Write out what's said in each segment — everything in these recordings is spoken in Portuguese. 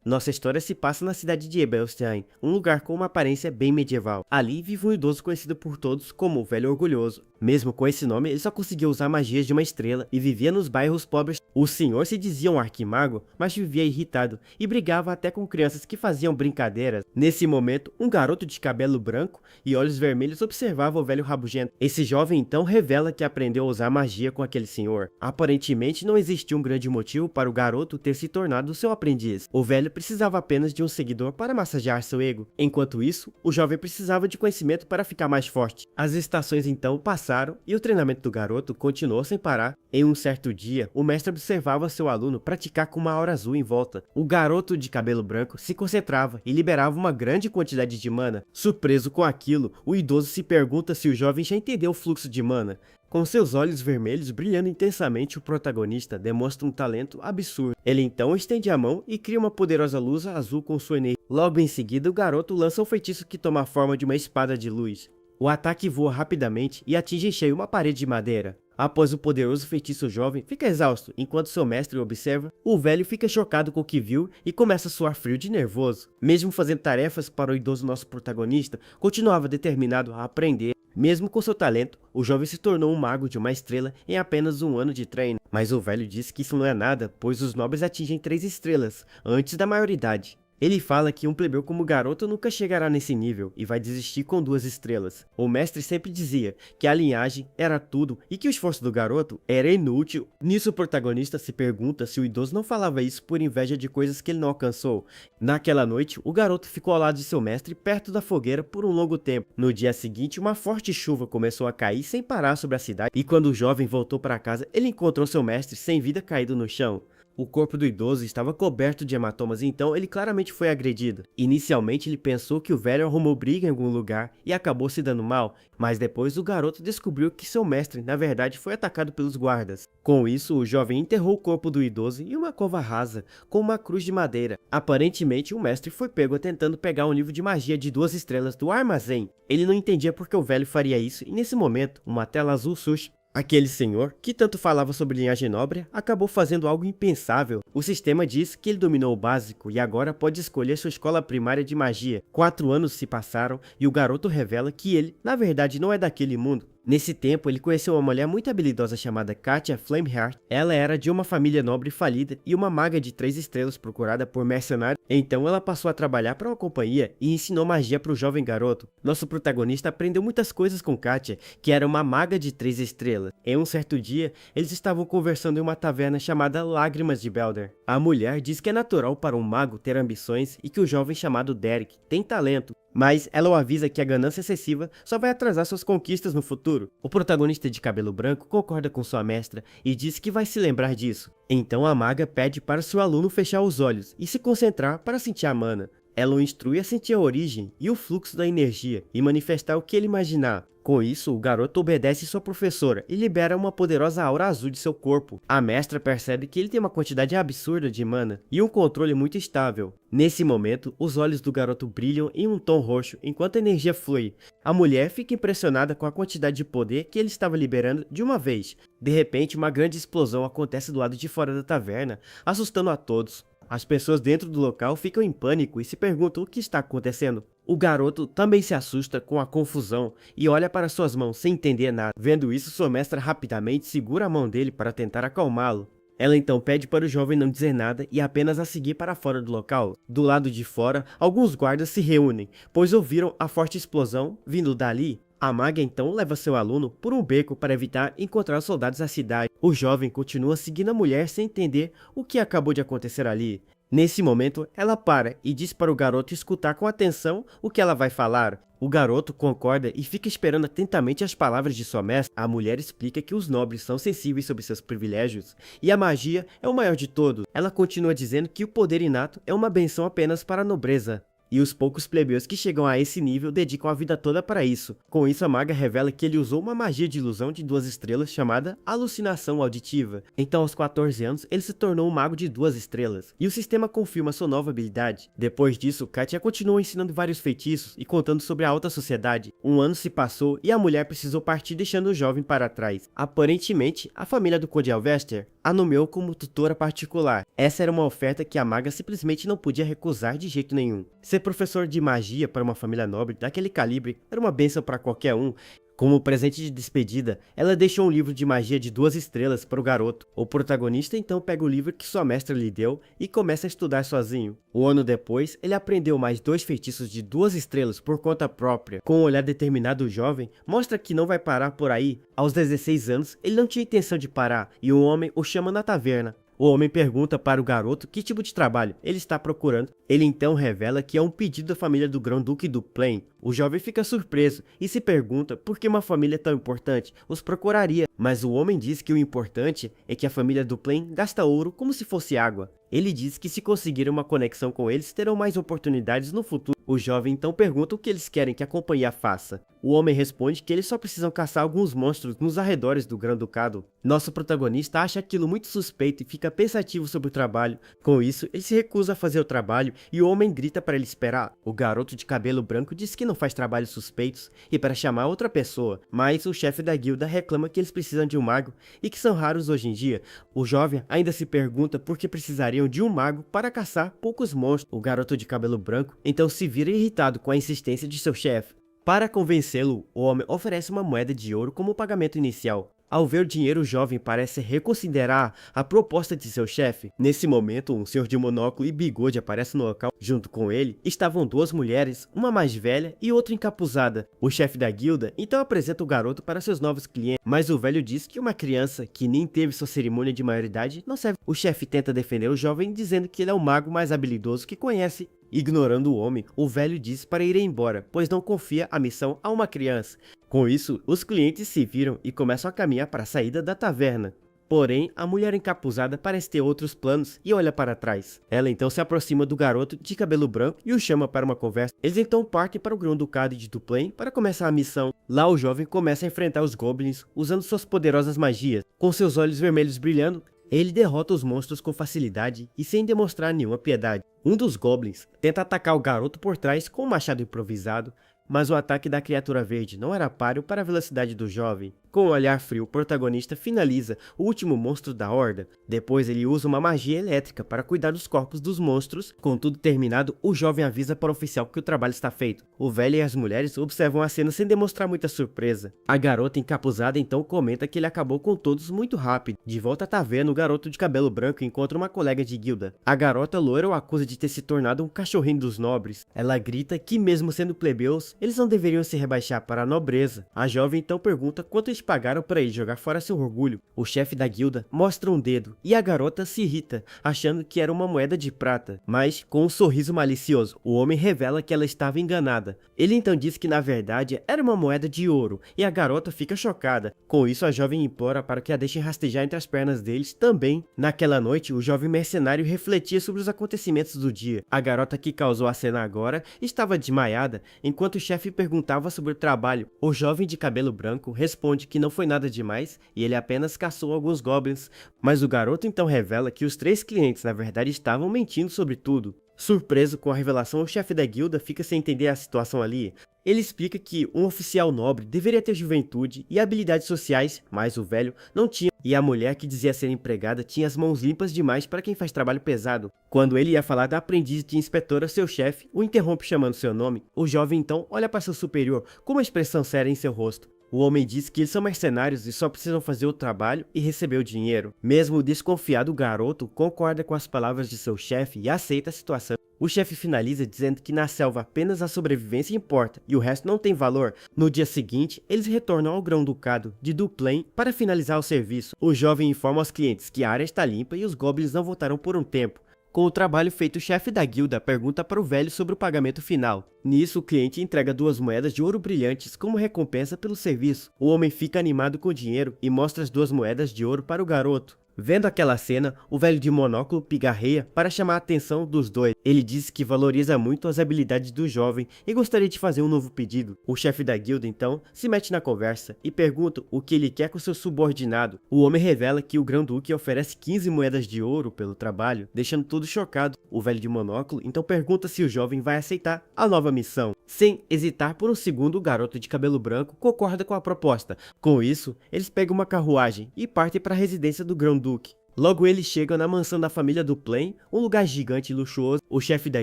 Nossa história se passa na cidade de Ebelstein, um lugar com uma aparência bem medieval. Ali vive um idoso conhecido por todos como o Velho Orgulhoso. Mesmo com esse nome, ele só conseguia usar magias de uma estrela e vivia nos bairros pobres. O senhor se dizia um arquimago, mas vivia irritado e brigava até com crianças que faziam brincadeiras. Nesse momento, um garoto de cabelo branco e olhos vermelhos observava o velho rabugento. Esse jovem então revela que aprendeu a usar magia com aquele senhor. Aparentemente não existia um grande motivo para o garoto ter se tornado seu aprendiz. O velho precisava apenas de um seguidor para massagear seu ego. Enquanto isso, o jovem precisava de conhecimento para ficar mais forte. As estações então passaram e o treinamento do garoto continuou sem parar. Em um certo dia, o mestre observava seu aluno praticar com uma aura azul em volta. O garoto de cabelo branco se concentrava e liberava uma grande quantidade de mana. Surpreso com aquilo, o idoso se pergunta se o jovem já entendeu o fluxo de mana. Com seus olhos vermelhos brilhando intensamente, o protagonista demonstra um talento absurdo. Ele então estende a mão e cria uma poderosa luz azul com sua energia. Logo em seguida, o garoto lança um feitiço que toma a forma de uma espada de luz. O ataque voa rapidamente e atinge em cheio uma parede de madeira. Após o poderoso feitiço, o jovem fica exausto, enquanto seu mestre o observa. O velho fica chocado com o que viu e começa a suar frio de nervoso. Mesmo fazendo tarefas para o idoso nosso protagonista, continuava determinado a aprender. Mesmo com seu talento, o jovem se tornou um mago de uma estrela em apenas um ano de treino. Mas o velho diz que isso não é nada, pois os nobres atingem 3 estrelas, antes da maioridade. Ele fala que um plebeu como garoto nunca chegará nesse nível e vai desistir com 2 estrelas. O mestre sempre dizia que a linhagem era tudo e que o esforço do garoto era inútil. Nisso o protagonista se pergunta se o idoso não falava isso por inveja de coisas que ele não alcançou. Naquela noite, o garoto ficou ao lado de seu mestre perto da fogueira por um longo tempo. No dia seguinte, uma forte chuva começou a cair sem parar sobre a cidade e quando o jovem voltou para casa, ele encontrou seu mestre sem vida caído no chão. O corpo do idoso estava coberto de hematomas, então ele claramente foi agredido. Inicialmente ele pensou que o velho arrumou briga em algum lugar e acabou se dando mal, mas depois o garoto descobriu que seu mestre na verdade foi atacado pelos guardas. Com isso, o jovem enterrou o corpo do idoso em uma cova rasa, com uma cruz de madeira. Aparentemente o mestre foi pego tentando pegar um livro de magia de 2 estrelas do armazém. Ele não entendia por que o velho faria isso e nesse momento uma tela azul surge. Aquele senhor, que tanto falava sobre linhagem nobre, acabou fazendo algo impensável. O sistema diz que ele dominou o básico e agora pode escolher sua escola primária de magia. 4 anos se passaram e o garoto revela que ele, na verdade, não é daquele mundo. Nesse tempo, ele conheceu uma mulher muito habilidosa chamada Katia Flameheart. Ela era de uma família nobre falida e uma maga de 3 estrelas procurada por mercenários. Então ela passou a trabalhar para uma companhia e ensinou magia para o jovem garoto. Nosso protagonista aprendeu muitas coisas com Katia, que era uma maga de 3 estrelas. Em um certo dia, eles estavam conversando em uma taverna chamada Lágrimas de Belder. A mulher diz que é natural para um mago ter ambições e que o jovem chamado Derek tem talento, mas ela o avisa que a ganância excessiva só vai atrasar suas conquistas no futuro. O protagonista de cabelo branco concorda com sua mestra e diz que vai se lembrar disso. Então a maga pede para seu aluno fechar os olhos e se concentrar para sentir a mana. Ela o instrui a sentir a origem e o fluxo da energia e manifestar o que ele imaginar. Com isso, o garoto obedece sua professora e libera uma poderosa aura azul de seu corpo. A mestra percebe que ele tem uma quantidade absurda de mana e um controle muito estável. Nesse momento, os olhos do garoto brilham em um tom roxo enquanto a energia flui. A mulher fica impressionada com a quantidade de poder que ele estava liberando de uma vez. De repente, uma grande explosão acontece do lado de fora da taverna, assustando a todos. As pessoas dentro do local ficam em pânico e se perguntam o que está acontecendo. O garoto também se assusta com a confusão e olha para suas mãos sem entender nada. Vendo isso, sua mestra rapidamente segura a mão dele para tentar acalmá-lo. Ela então pede para o jovem não dizer nada e apenas a seguir para fora do local. Do lado de fora, alguns guardas se reúnem, pois ouviram a forte explosão vindo dali. A maga então leva seu aluno por um beco para evitar encontrar os soldados da cidade. O jovem continua seguindo a mulher sem entender o que acabou de acontecer ali. Nesse momento, ela para e diz para o garoto escutar com atenção o que ela vai falar. O garoto concorda e fica esperando atentamente as palavras de sua mestra. A mulher explica que os nobres são sensíveis sobre seus privilégios e a magia é o maior de todos. Ela continua dizendo que o poder inato é uma benção apenas para a nobreza. e os poucos plebeus que chegam a esse nível dedicam a vida toda para isso. Com isso, a maga revela que ele usou uma magia de ilusão de 2 estrelas chamada alucinação auditiva. Então, aos 14 anos, ele se tornou um mago de 2 estrelas, e o sistema confirma sua nova habilidade. Depois disso, Katia continuou ensinando vários feitiços e contando sobre a alta sociedade. Um ano se passou e a mulher precisou partir deixando o jovem para trás. Aparentemente, a família do Conde Alvester a nomeou como tutora particular. Essa era uma oferta que a maga simplesmente não podia recusar de jeito nenhum. Ser professor de magia para uma família nobre daquele calibre era uma bênção para qualquer um. Como presente de despedida, ela deixou um livro de magia de 2 estrelas para o garoto. O protagonista então pega o livro que sua mestra lhe deu e começa a estudar sozinho. Um ano depois, ele aprendeu mais 2 feitiços de 2 estrelas por conta própria. Com um olhar determinado, o jovem mostra que não vai parar por aí. Aos 16 anos, ele não tinha intenção de parar e um homem o chama na taverna. O homem pergunta para o garoto que tipo de trabalho ele está procurando. Ele então revela que é um pedido da família do Grão-Duque do Plain. O jovem fica surpreso e se pergunta por que uma família tão importante os procuraria. Mas o homem diz que o importante é que a família do Plain gasta ouro como se fosse água. Ele diz que se conseguir uma conexão com eles, terão mais oportunidades no futuro. O jovem então pergunta o que eles querem que a companhia faça. O homem responde que eles só precisam caçar alguns monstros nos arredores do Grão-Ducado. Nosso protagonista acha aquilo muito suspeito e fica pensativo sobre o trabalho. Com isso, ele se recusa a fazer o trabalho e o homem grita para ele esperar. O garoto de cabelo branco diz que não faz trabalhos suspeitos e para chamar outra pessoa, mas o chefe da guilda reclama que eles precisam de um mago e que são raros hoje em dia. O jovem ainda se pergunta por que precisariam de um mago para caçar poucos monstros. O garoto de cabelo branco então se vira irritado com a insistência de seu chefe. Para convencê-lo, o homem oferece uma moeda de ouro como pagamento inicial. Ao ver o dinheiro, o jovem parece reconsiderar a proposta de seu chefe. Nesse momento, um senhor de monóculo e bigode aparece no local. Junto com ele, estavam 2 mulheres, uma mais velha e outra encapuzada. O chefe da guilda então apresenta o garoto para seus novos clientes, mas o velho diz que uma criança que nem teve sua cerimônia de maioridade não serve. O chefe tenta defender o jovem dizendo que ele é o mago mais habilidoso que conhece. Ignorando o homem, o velho diz para ir embora, pois não confia a missão a uma criança. Com isso, os clientes se viram e começam a caminhar para a saída da taverna. Porém, a mulher encapuzada parece ter outros planos e olha para trás. Ela então se aproxima do garoto de cabelo branco e o chama para uma conversa. Eles então partem para o Grão-Ducado de Duplain para começar a missão. Lá o jovem começa a enfrentar os goblins usando suas poderosas magias. Com seus olhos vermelhos brilhando, ele derrota os monstros com facilidade e sem demonstrar nenhuma piedade. Um dos goblins tenta atacar o garoto por trás com um machado improvisado, mas o ataque da criatura verde não era páreo para a velocidade do jovem. Com um olhar frio, o protagonista finaliza o último monstro da horda. Depois ele usa uma magia elétrica para cuidar dos corpos dos monstros. Com tudo terminado, o jovem avisa para o oficial que o trabalho está feito. O velho e as mulheres observam a cena sem demonstrar muita surpresa. A garota encapuzada então comenta que ele acabou com todos muito rápido. De volta à taverna, o garoto de cabelo branco encontra uma colega de guilda. A garota loira o acusa de ter se tornado um cachorrinho dos nobres. Ela grita que mesmo sendo plebeus, eles não deveriam se rebaixar para a nobreza. A jovem então pergunta quanto eles pagaram para ele jogar fora seu orgulho. O chefe da guilda mostra um dedo e a garota se irrita, achando que era uma moeda de prata. Mas, com um sorriso malicioso, o homem revela que ela estava enganada. Ele então diz que na verdade era uma moeda de ouro e a garota fica chocada. Com isso, a jovem implora para que a deixem rastejar entre as pernas deles também. Naquela noite, o jovem mercenário refletia sobre os acontecimentos do dia. A garota que causou a cena agora estava desmaiada, enquanto o chefe perguntava sobre o trabalho. O jovem de cabelo branco responde que não foi nada demais e ele apenas caçou alguns goblins, mas o garoto então revela que os 3 clientes na verdade estavam mentindo sobre tudo. Surpreso com a revelação, o chefe da guilda fica sem entender a situação ali. Ele explica que um oficial nobre deveria ter juventude e habilidades sociais, mas o velho não tinha, e a mulher que dizia ser empregada tinha as mãos limpas demais para quem faz trabalho pesado. Quando ele ia falar da aprendiz de inspetora, seu chefe o interrompe chamando seu nome. O jovem então olha para seu superior com uma expressão séria em seu rosto. O homem diz que eles são mercenários e só precisam fazer o trabalho e receber o dinheiro. Mesmo desconfiado, o garoto concorda com as palavras de seu chefe e aceita a situação. O chefe finaliza dizendo que na selva apenas a sobrevivência importa e o resto não tem valor. No dia seguinte, eles retornam ao Grão-Ducado de Duplain para finalizar o serviço. O jovem informa aos clientes que a área está limpa e os goblins não voltaram por um tempo. Com o trabalho feito, o chefe da guilda pergunta para o velho sobre o pagamento final. Nisso, o cliente entrega 2 moedas de ouro brilhantes como recompensa pelo serviço. O homem fica animado com o dinheiro e mostra as 2 moedas de ouro para o garoto. Vendo aquela cena, o velho de monóculo pigarreia para chamar a atenção dos dois. Ele diz que valoriza muito as habilidades do jovem e gostaria de fazer um novo pedido. O chefe da guilda então se mete na conversa e pergunta o que ele quer com seu subordinado. O homem revela que o Grão-Duque oferece 15 moedas de ouro pelo trabalho, deixando todos chocados. O velho de monóculo então pergunta se o jovem vai aceitar a nova missão. Sem hesitar por um segundo, o garoto de cabelo branco concorda com a proposta. Com isso, eles pegam uma carruagem e partem para a residência do Grão-Duque. Logo eles chegam na mansão da família do Plain, um lugar gigante e luxuoso. O chefe da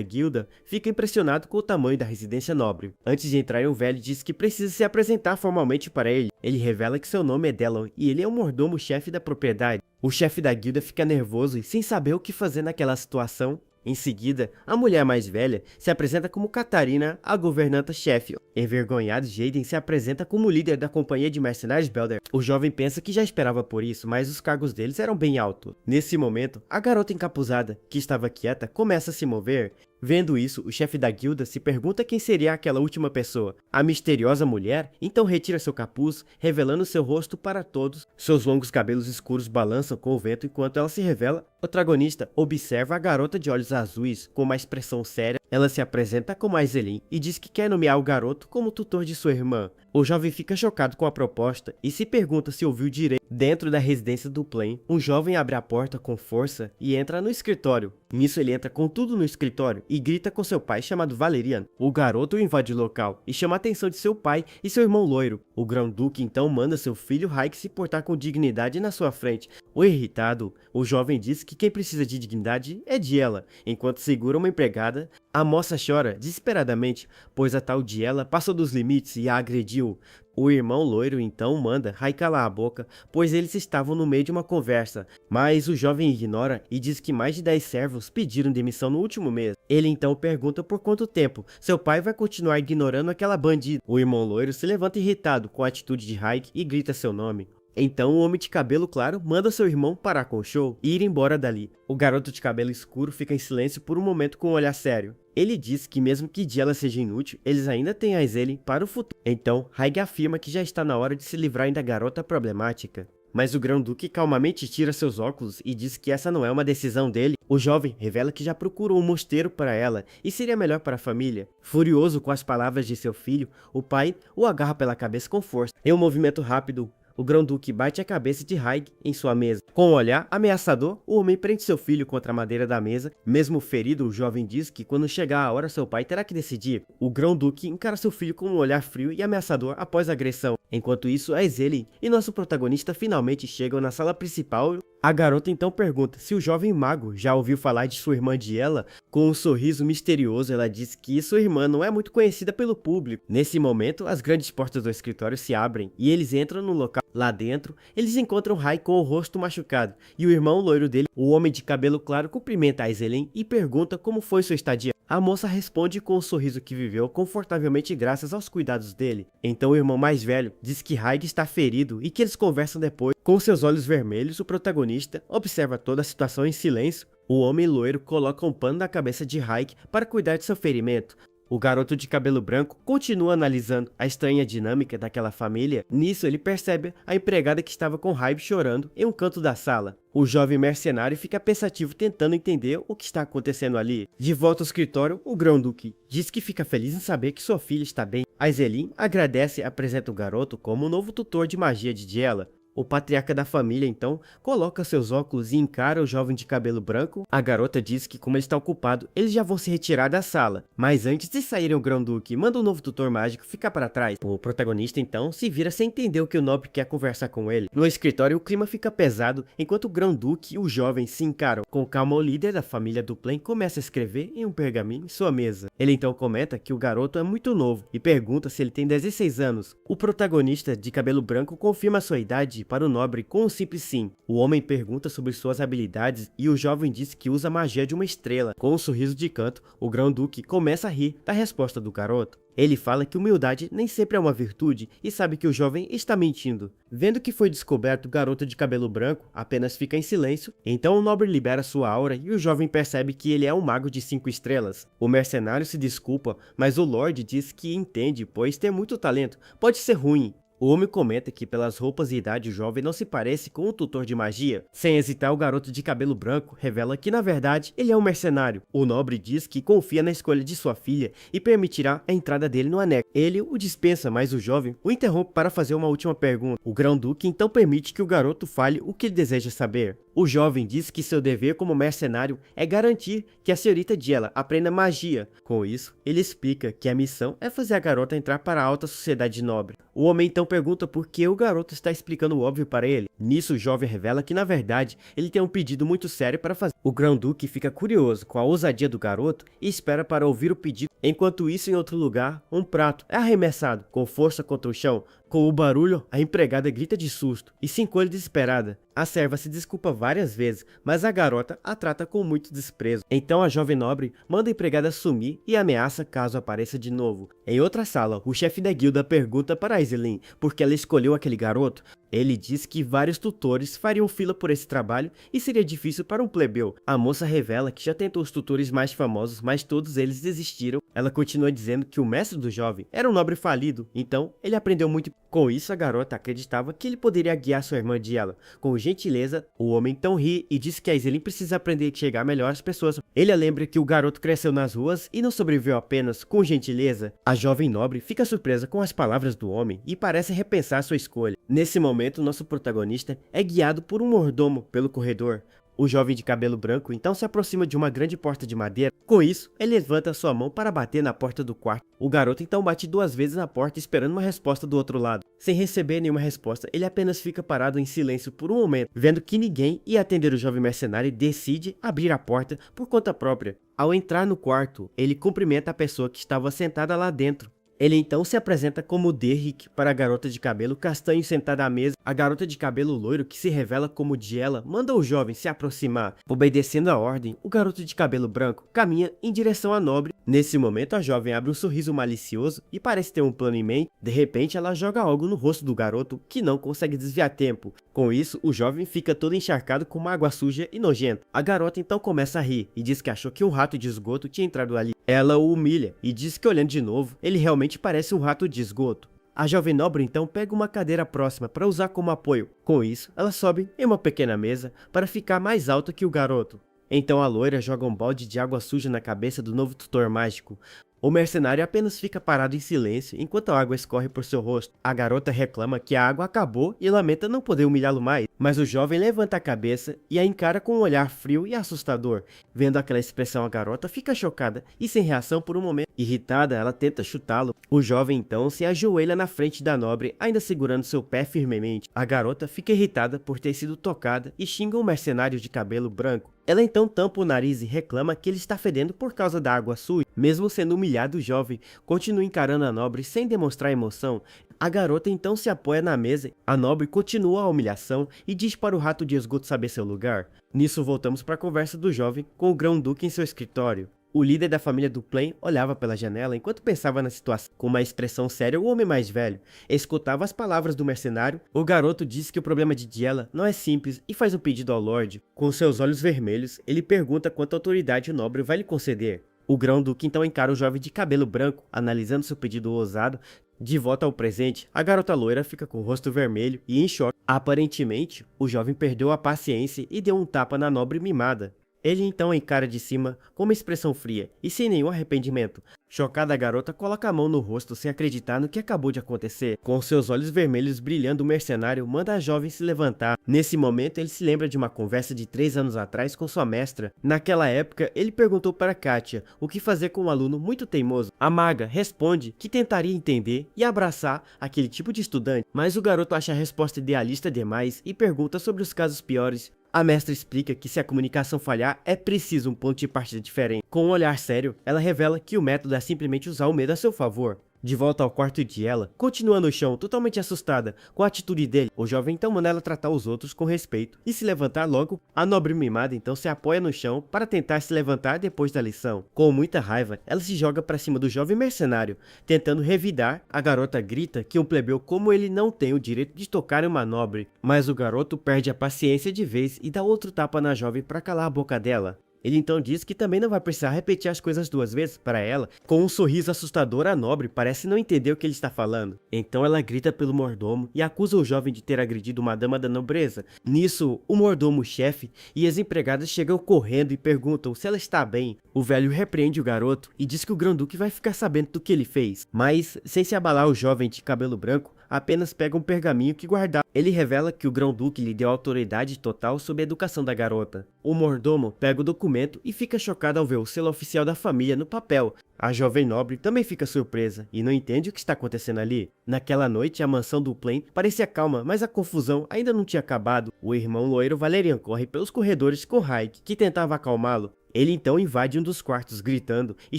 guilda fica impressionado com o tamanho da residência nobre. Antes de entrar, o velho diz que precisa se apresentar formalmente para ele. Ele revela que seu nome é Delon e ele é o mordomo-chefe da propriedade. O chefe da guilda fica nervoso e sem saber o que fazer naquela situação. Em seguida, a mulher mais velha se apresenta como Catarina, a governanta-chefe. Envergonhado, Jaden se apresenta como líder da companhia de mercenários Belder. O jovem pensa que já esperava por isso, mas os cargos deles eram bem altos. Nesse momento, a garota encapuzada, que estava quieta, começa a se mover. Vendo isso, o chefe da guilda se pergunta quem seria aquela última pessoa. A misteriosa mulher então retira seu capuz, revelando seu rosto para todos. Seus longos cabelos escuros balançam com o vento enquanto ela se revela. O protagonista observa a garota de olhos azuis com uma expressão séria. Ela se apresenta como Aizelin e diz que quer nomear o garoto como tutor de sua irmã. O jovem fica chocado com a proposta e se pergunta se ouviu direito. Dentro da residência do Plain, um jovem abre a porta com força e entra no escritório. Nisso ele entra com tudo no escritório e grita com seu pai chamado Valerian. O garoto invade o local e chama a atenção de seu pai e seu irmão loiro. O Grão-Duque então manda seu filho Raik se portar com dignidade na sua frente. O irritado, o jovem diz que quem precisa de dignidade é Diela. Enquanto segura uma empregada, a moça chora desesperadamente, pois a tal Diela passou dos limites e a agrediu. O irmão loiro então manda Rai calar a boca, pois eles estavam no meio de uma conversa, mas o jovem ignora e diz que mais de 10 servos pediram demissão no último mês. Ele então pergunta por quanto tempo seu pai vai continuar ignorando aquela bandida. O irmão loiro se levanta irritado com a atitude de Raik e grita seu nome. Então o homem de cabelo claro manda seu irmão parar com o show e ir embora dali. O garoto de cabelo escuro fica em silêncio por um momento com um olhar sério. Ele diz que mesmo que Diela seja inútil, eles ainda têm Aizelin para o futuro. Então, Raig afirma que já está na hora de se livrar da garota problemática. Mas o Grão-Duque calmamente tira seus óculos e diz que essa não é uma decisão dele. O jovem revela que já procurou um mosteiro para ela e seria melhor para a família. Furioso com as palavras de seu filho, o pai o agarra pela cabeça com força. Em um movimento rápido, o Grão-Duque bate a cabeça de Raig em sua mesa. Com um olhar ameaçador, o homem prende seu filho contra a madeira da mesa. Mesmo ferido, o jovem diz que quando chegar a hora seu pai terá que decidir. O Grão-Duque encara seu filho com um olhar frio e ameaçador após a agressão. Enquanto isso, Aizelin e nosso protagonista finalmente chegam na sala principal. A garota então pergunta se o jovem mago já ouviu falar de sua irmã Diela. Com um sorriso misterioso, ela diz que sua irmã não é muito conhecida pelo público. Nesse momento, as grandes portas do escritório se abrem e eles entram no local. Lá dentro, eles encontram Rai com o rosto machucado e o irmão loiro dele, o homem de cabelo claro, cumprimenta Aizelin e pergunta como foi sua estadia. A moça responde com um sorriso que viveu confortavelmente graças aos cuidados dele. Então o irmão mais velho diz que Raig está ferido e que eles conversam depois. Com seus olhos vermelhos, o protagonista observa toda a situação em silêncio. O homem loiro coloca um pano na cabeça de Raig para cuidar de seu ferimento. O garoto de cabelo branco continua analisando a estranha dinâmica daquela família. Nisso ele percebe a empregada que estava com raiva chorando em um canto da sala. O jovem mercenário fica pensativo tentando entender o que está acontecendo ali. De volta ao escritório, o Grão-Duque diz que fica feliz em saber que sua filha está bem. Aizelin agradece e apresenta o garoto como o novo tutor de magia de Diela. O patriarca da família, então, coloca seus óculos e encara o jovem de cabelo branco. A garota diz que, como ele está ocupado, eles já vão se retirar da sala. Mas antes de saírem, o Grão-Duque manda o novo tutor mágico ficar para trás. O protagonista, então, se vira sem entender o que o nobre quer conversar com ele. No escritório, o clima fica pesado, enquanto o Grão-Duque e o jovem se encaram. Com calma, o líder da família do Plain começa a escrever em um pergaminho em sua mesa. Ele então comenta que o garoto é muito novo e pergunta se ele tem 16 anos. O protagonista, de cabelo branco, confirma sua idade para o nobre com um simples sim. O homem pergunta sobre suas habilidades e o jovem diz que usa a magia de uma estrela. Com um sorriso de canto, o Grão-Duque começa a rir da resposta do garoto. Ele fala que humildade nem sempre é uma virtude e sabe que o jovem está mentindo. Vendo que foi descoberto, o garoto de cabelo branco apenas fica em silêncio. Então o nobre libera sua aura e o jovem percebe que ele é um mago de 5 estrelas. O mercenário se desculpa, mas o Lorde diz que entende, pois ter muito talento pode ser ruim. O homem comenta que pelas roupas e idade o jovem não se parece com um tutor de magia. Sem hesitar, o garoto de cabelo branco revela que na verdade ele é um mercenário. O nobre diz que confia na escolha de sua filha e permitirá a entrada dele no anexo. Ele o dispensa, mas o jovem o interrompe para fazer uma última pergunta. O grão-duque então permite que o garoto fale o que ele deseja saber. O jovem diz que seu dever como mercenário é garantir que a senhorita Diela aprenda magia. Com isso, ele explica que a missão é fazer a garota entrar para a alta sociedade nobre. O homem então pergunta por que o garoto está explicando o óbvio para ele. Nisso, o jovem revela que na verdade ele tem um pedido muito sério para fazer. O grão-duque fica curioso com a ousadia do garoto e espera para ouvir o pedido. Enquanto isso, em outro lugar, um prato é arremessado com força contra o chão. Com o barulho, a empregada grita de susto e se encolhe desesperada. A serva se desculpa várias vezes, mas a garota a trata com muito desprezo. Então a jovem nobre manda a empregada sumir e ameaça caso apareça de novo. Em outra sala, o chefe da guilda pergunta para Aislinn por que ela escolheu aquele garoto. Ele diz que vários tutores fariam fila por esse trabalho e seria difícil para um plebeu. A moça revela que já tentou os tutores mais famosos, mas todos eles desistiram. Ela continua dizendo que o mestre do jovem era um nobre falido, então ele aprendeu muito. Com isso, a garota acreditava que ele poderia guiar sua irmã Diela. Com gentileza, o homem então ri e diz que Aislinn precisa aprender a chegar melhor às pessoas. Ele a lembra que o garoto cresceu nas ruas e não sobreviveu apenas com gentileza. A jovem nobre fica surpresa com as palavras do homem e parece repensar sua escolha. Nesse momento, nosso protagonista é guiado por um mordomo pelo corredor. O jovem de cabelo branco então se aproxima de uma grande porta de madeira. Com isso, ele levanta sua mão para bater na porta do quarto. O garoto então bate 2 vezes na porta esperando uma resposta do outro lado. Sem receber nenhuma resposta, ele apenas fica parado em silêncio por um momento. Vendo que ninguém ia atender o jovem mercenário, decide abrir a porta por conta própria. Ao entrar no quarto, ele cumprimenta a pessoa que estava sentada lá dentro. Ele então se apresenta como Derrick para a garota de cabelo castanho sentada à mesa. A garota de cabelo loiro, que se revela como Diela, manda o jovem se aproximar. Obedecendo a ordem, o garoto de cabelo branco caminha em direção à nobre. Nesse momento, a jovem abre um sorriso malicioso e parece ter um plano em mente. De repente, ela joga algo no rosto do garoto, que não consegue desviar a tempo. Com isso, o jovem fica todo encharcado com uma água suja e nojenta. A garota então começa a rir e diz que achou que um rato de esgoto tinha entrado ali. Ela o humilha e diz que olhando de novo, ele realmente parece um rato de esgoto. A jovem nobre então pega uma cadeira próxima para usar como apoio. Com isso, ela sobe em uma pequena mesa para ficar mais alta que o garoto. Então a loira joga um balde de água suja na cabeça do novo tutor mágico. O mercenário apenas fica parado em silêncio enquanto a água escorre por seu rosto. A garota reclama que a água acabou e lamenta não poder humilhá-lo mais. Mas o jovem levanta a cabeça e a encara com um olhar frio e assustador. Vendo aquela expressão, a garota fica chocada e sem reação por um momento. Irritada, ela tenta chutá-lo. O jovem então se ajoelha na frente da nobre, ainda segurando seu pé firmemente. A garota fica irritada por ter sido tocada e xinga um mercenário de cabelo branco. Ela então tampa o nariz e reclama que ele está fedendo por causa da água suja. Mesmo sendo humilhado, o jovem continua encarando a nobre sem demonstrar emoção. A garota então se apoia na mesa. A nobre continua a humilhação e diz para o rato de esgoto saber seu lugar. Nisso voltamos para a conversa do jovem com o grão-duque em seu escritório. O líder da família do Plain olhava pela janela enquanto pensava na situação. Com uma expressão séria, o homem mais velho escutava as palavras do mercenário. O garoto disse que o problema de Diela não é simples e faz um pedido ao Lorde. Com seus olhos vermelhos, ele pergunta quanta autoridade o nobre vai lhe conceder. O grão-duque então encara o jovem de cabelo branco, analisando seu pedido ousado. De volta ao presente, a garota loira fica com o rosto vermelho e em choque. Aparentemente, o jovem perdeu a paciência e deu um tapa na nobre mimada. Ele então encara de cima com uma expressão fria e sem nenhum arrependimento. Chocada, a garota coloca a mão no rosto sem acreditar no que acabou de acontecer. Com seus olhos vermelhos brilhando, o mercenário manda a jovem se levantar. Nesse momento, ele se lembra de uma conversa de 3 anos atrás com sua mestra. Naquela época, ele perguntou para Katia o que fazer com um aluno muito teimoso. A maga responde que tentaria entender e abraçar aquele tipo de estudante, mas o garoto acha a resposta idealista demais e pergunta sobre os casos piores. A mestra explica que se a comunicação falhar, é preciso um ponto de partida diferente. Com um olhar sério, ela revela que o método é simplesmente usar o medo a seu favor. De volta ao quarto de ela, continua no chão, totalmente assustada com a atitude dele. O jovem então manda ela tratar os outros com respeito e se levantar logo. A nobre mimada então se apoia no chão para tentar se levantar depois da lição. Com muita raiva, ela se joga para cima do jovem mercenário, tentando revidar. A garota grita que um plebeu como ele não tem o direito de tocar em uma nobre, mas o garoto perde a paciência de vez e dá outro tapa na jovem para calar a boca dela. Ele então diz que também não vai precisar repetir as coisas 2 vezes para ela. Com um sorriso assustador, a nobre parece não entender o que ele está falando. Então ela grita pelo mordomo e acusa o jovem de ter agredido uma dama da nobreza. Nisso, o mordomo-chefe e as empregadas chegam correndo e perguntam se ela está bem. O velho repreende o garoto e diz que o Grão-Duque vai ficar sabendo do que ele fez. Mas, sem se abalar, o jovem de cabelo branco apenas pega um pergaminho que guardava. Ele revela que o Grão-Duque lhe deu autoridade total sobre a educação da garota. O mordomo pega o documento e fica chocado ao ver o selo oficial da família no papel. A jovem nobre também fica surpresa e não entende o que está acontecendo ali. Naquela noite, a mansão do Plain parecia calma, mas a confusão ainda não tinha acabado. O irmão loiro Valerian corre pelos corredores com Raig, que tentava acalmá-lo. Ele então invade um dos quartos, gritando e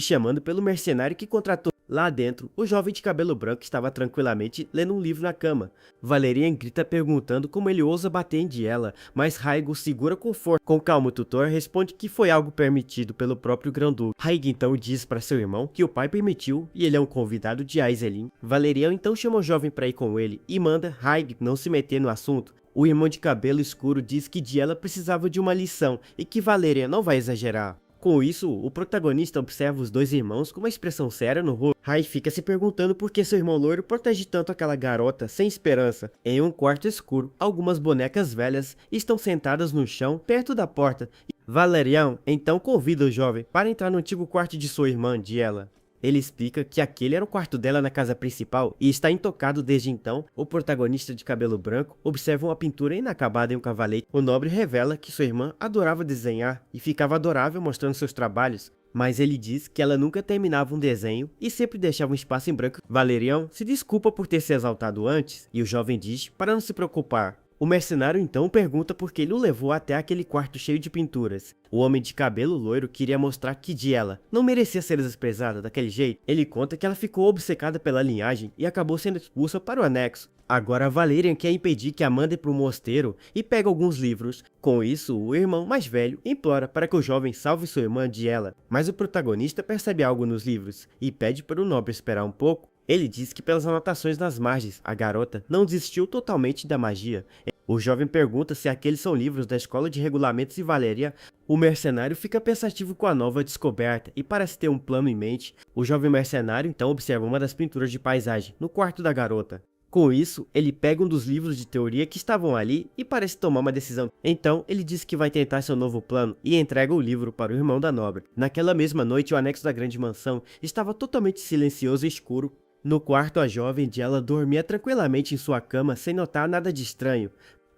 chamando pelo mercenário que contratou. Lá dentro, o jovem de cabelo branco estava tranquilamente lendo um livro na cama. Valerian grita perguntando como ele ousa bater em Diela, mas Raig o segura com força. Com calma, o tutor responde que foi algo permitido pelo próprio Grão-Duque. Raig então diz para seu irmão que o pai permitiu e ele é um convidado de Aizelin. Valerian então chama o jovem para ir com ele e manda Raig não se meter no assunto. O irmão de cabelo escuro diz que Diela precisava de uma lição e que Valerian não vai exagerar. Com isso, o protagonista observa os dois irmãos com uma expressão séria no rosto. Rai fica se perguntando por que seu irmão loiro protege tanto aquela garota sem esperança. Em um quarto escuro, algumas bonecas velhas estão sentadas no chão perto da porta. Valerian então convida o jovem para entrar no antigo quarto de sua irmã, Diela. Ele explica que aquele era o quarto dela na casa principal e está intocado desde então. O protagonista de cabelo branco observa uma pintura inacabada em um cavalete. O nobre revela que sua irmã adorava desenhar e ficava adorável mostrando seus trabalhos. Mas ele diz que ela nunca terminava um desenho e sempre deixava um espaço em branco. Valerian se desculpa por ter se exaltado antes e o jovem diz para não se preocupar. O mercenário então pergunta por que ele o levou até aquele quarto cheio de pinturas. O homem de cabelo loiro queria mostrar que Diela não merecia ser desprezada daquele jeito. Ele conta que ela ficou obcecada pela linhagem e acabou sendo expulsa para o anexo. Agora Valerian quer impedir que a mandem para o mosteiro e pega alguns livros. Com isso, o irmão mais velho implora para que o jovem salve sua irmã Diela. Mas o protagonista percebe algo nos livros e pede para o nobre esperar um pouco. Ele diz que pelas anotações nas margens, a garota não desistiu totalmente da magia. O jovem pergunta se aqueles são livros da Escola de Regulamentos e Valeria. O mercenário fica pensativo com a nova descoberta e parece ter um plano em mente. O jovem mercenário então observa uma das pinturas de paisagem no quarto da garota. Com isso, ele pega um dos livros de teoria que estavam ali e parece tomar uma decisão. Então, ele diz que vai tentar seu novo plano e entrega o livro para o irmão da nobre. Naquela mesma noite, o anexo da grande mansão estava totalmente silencioso e escuro. No quarto, a jovem Diela dormia tranquilamente em sua cama sem notar nada de estranho.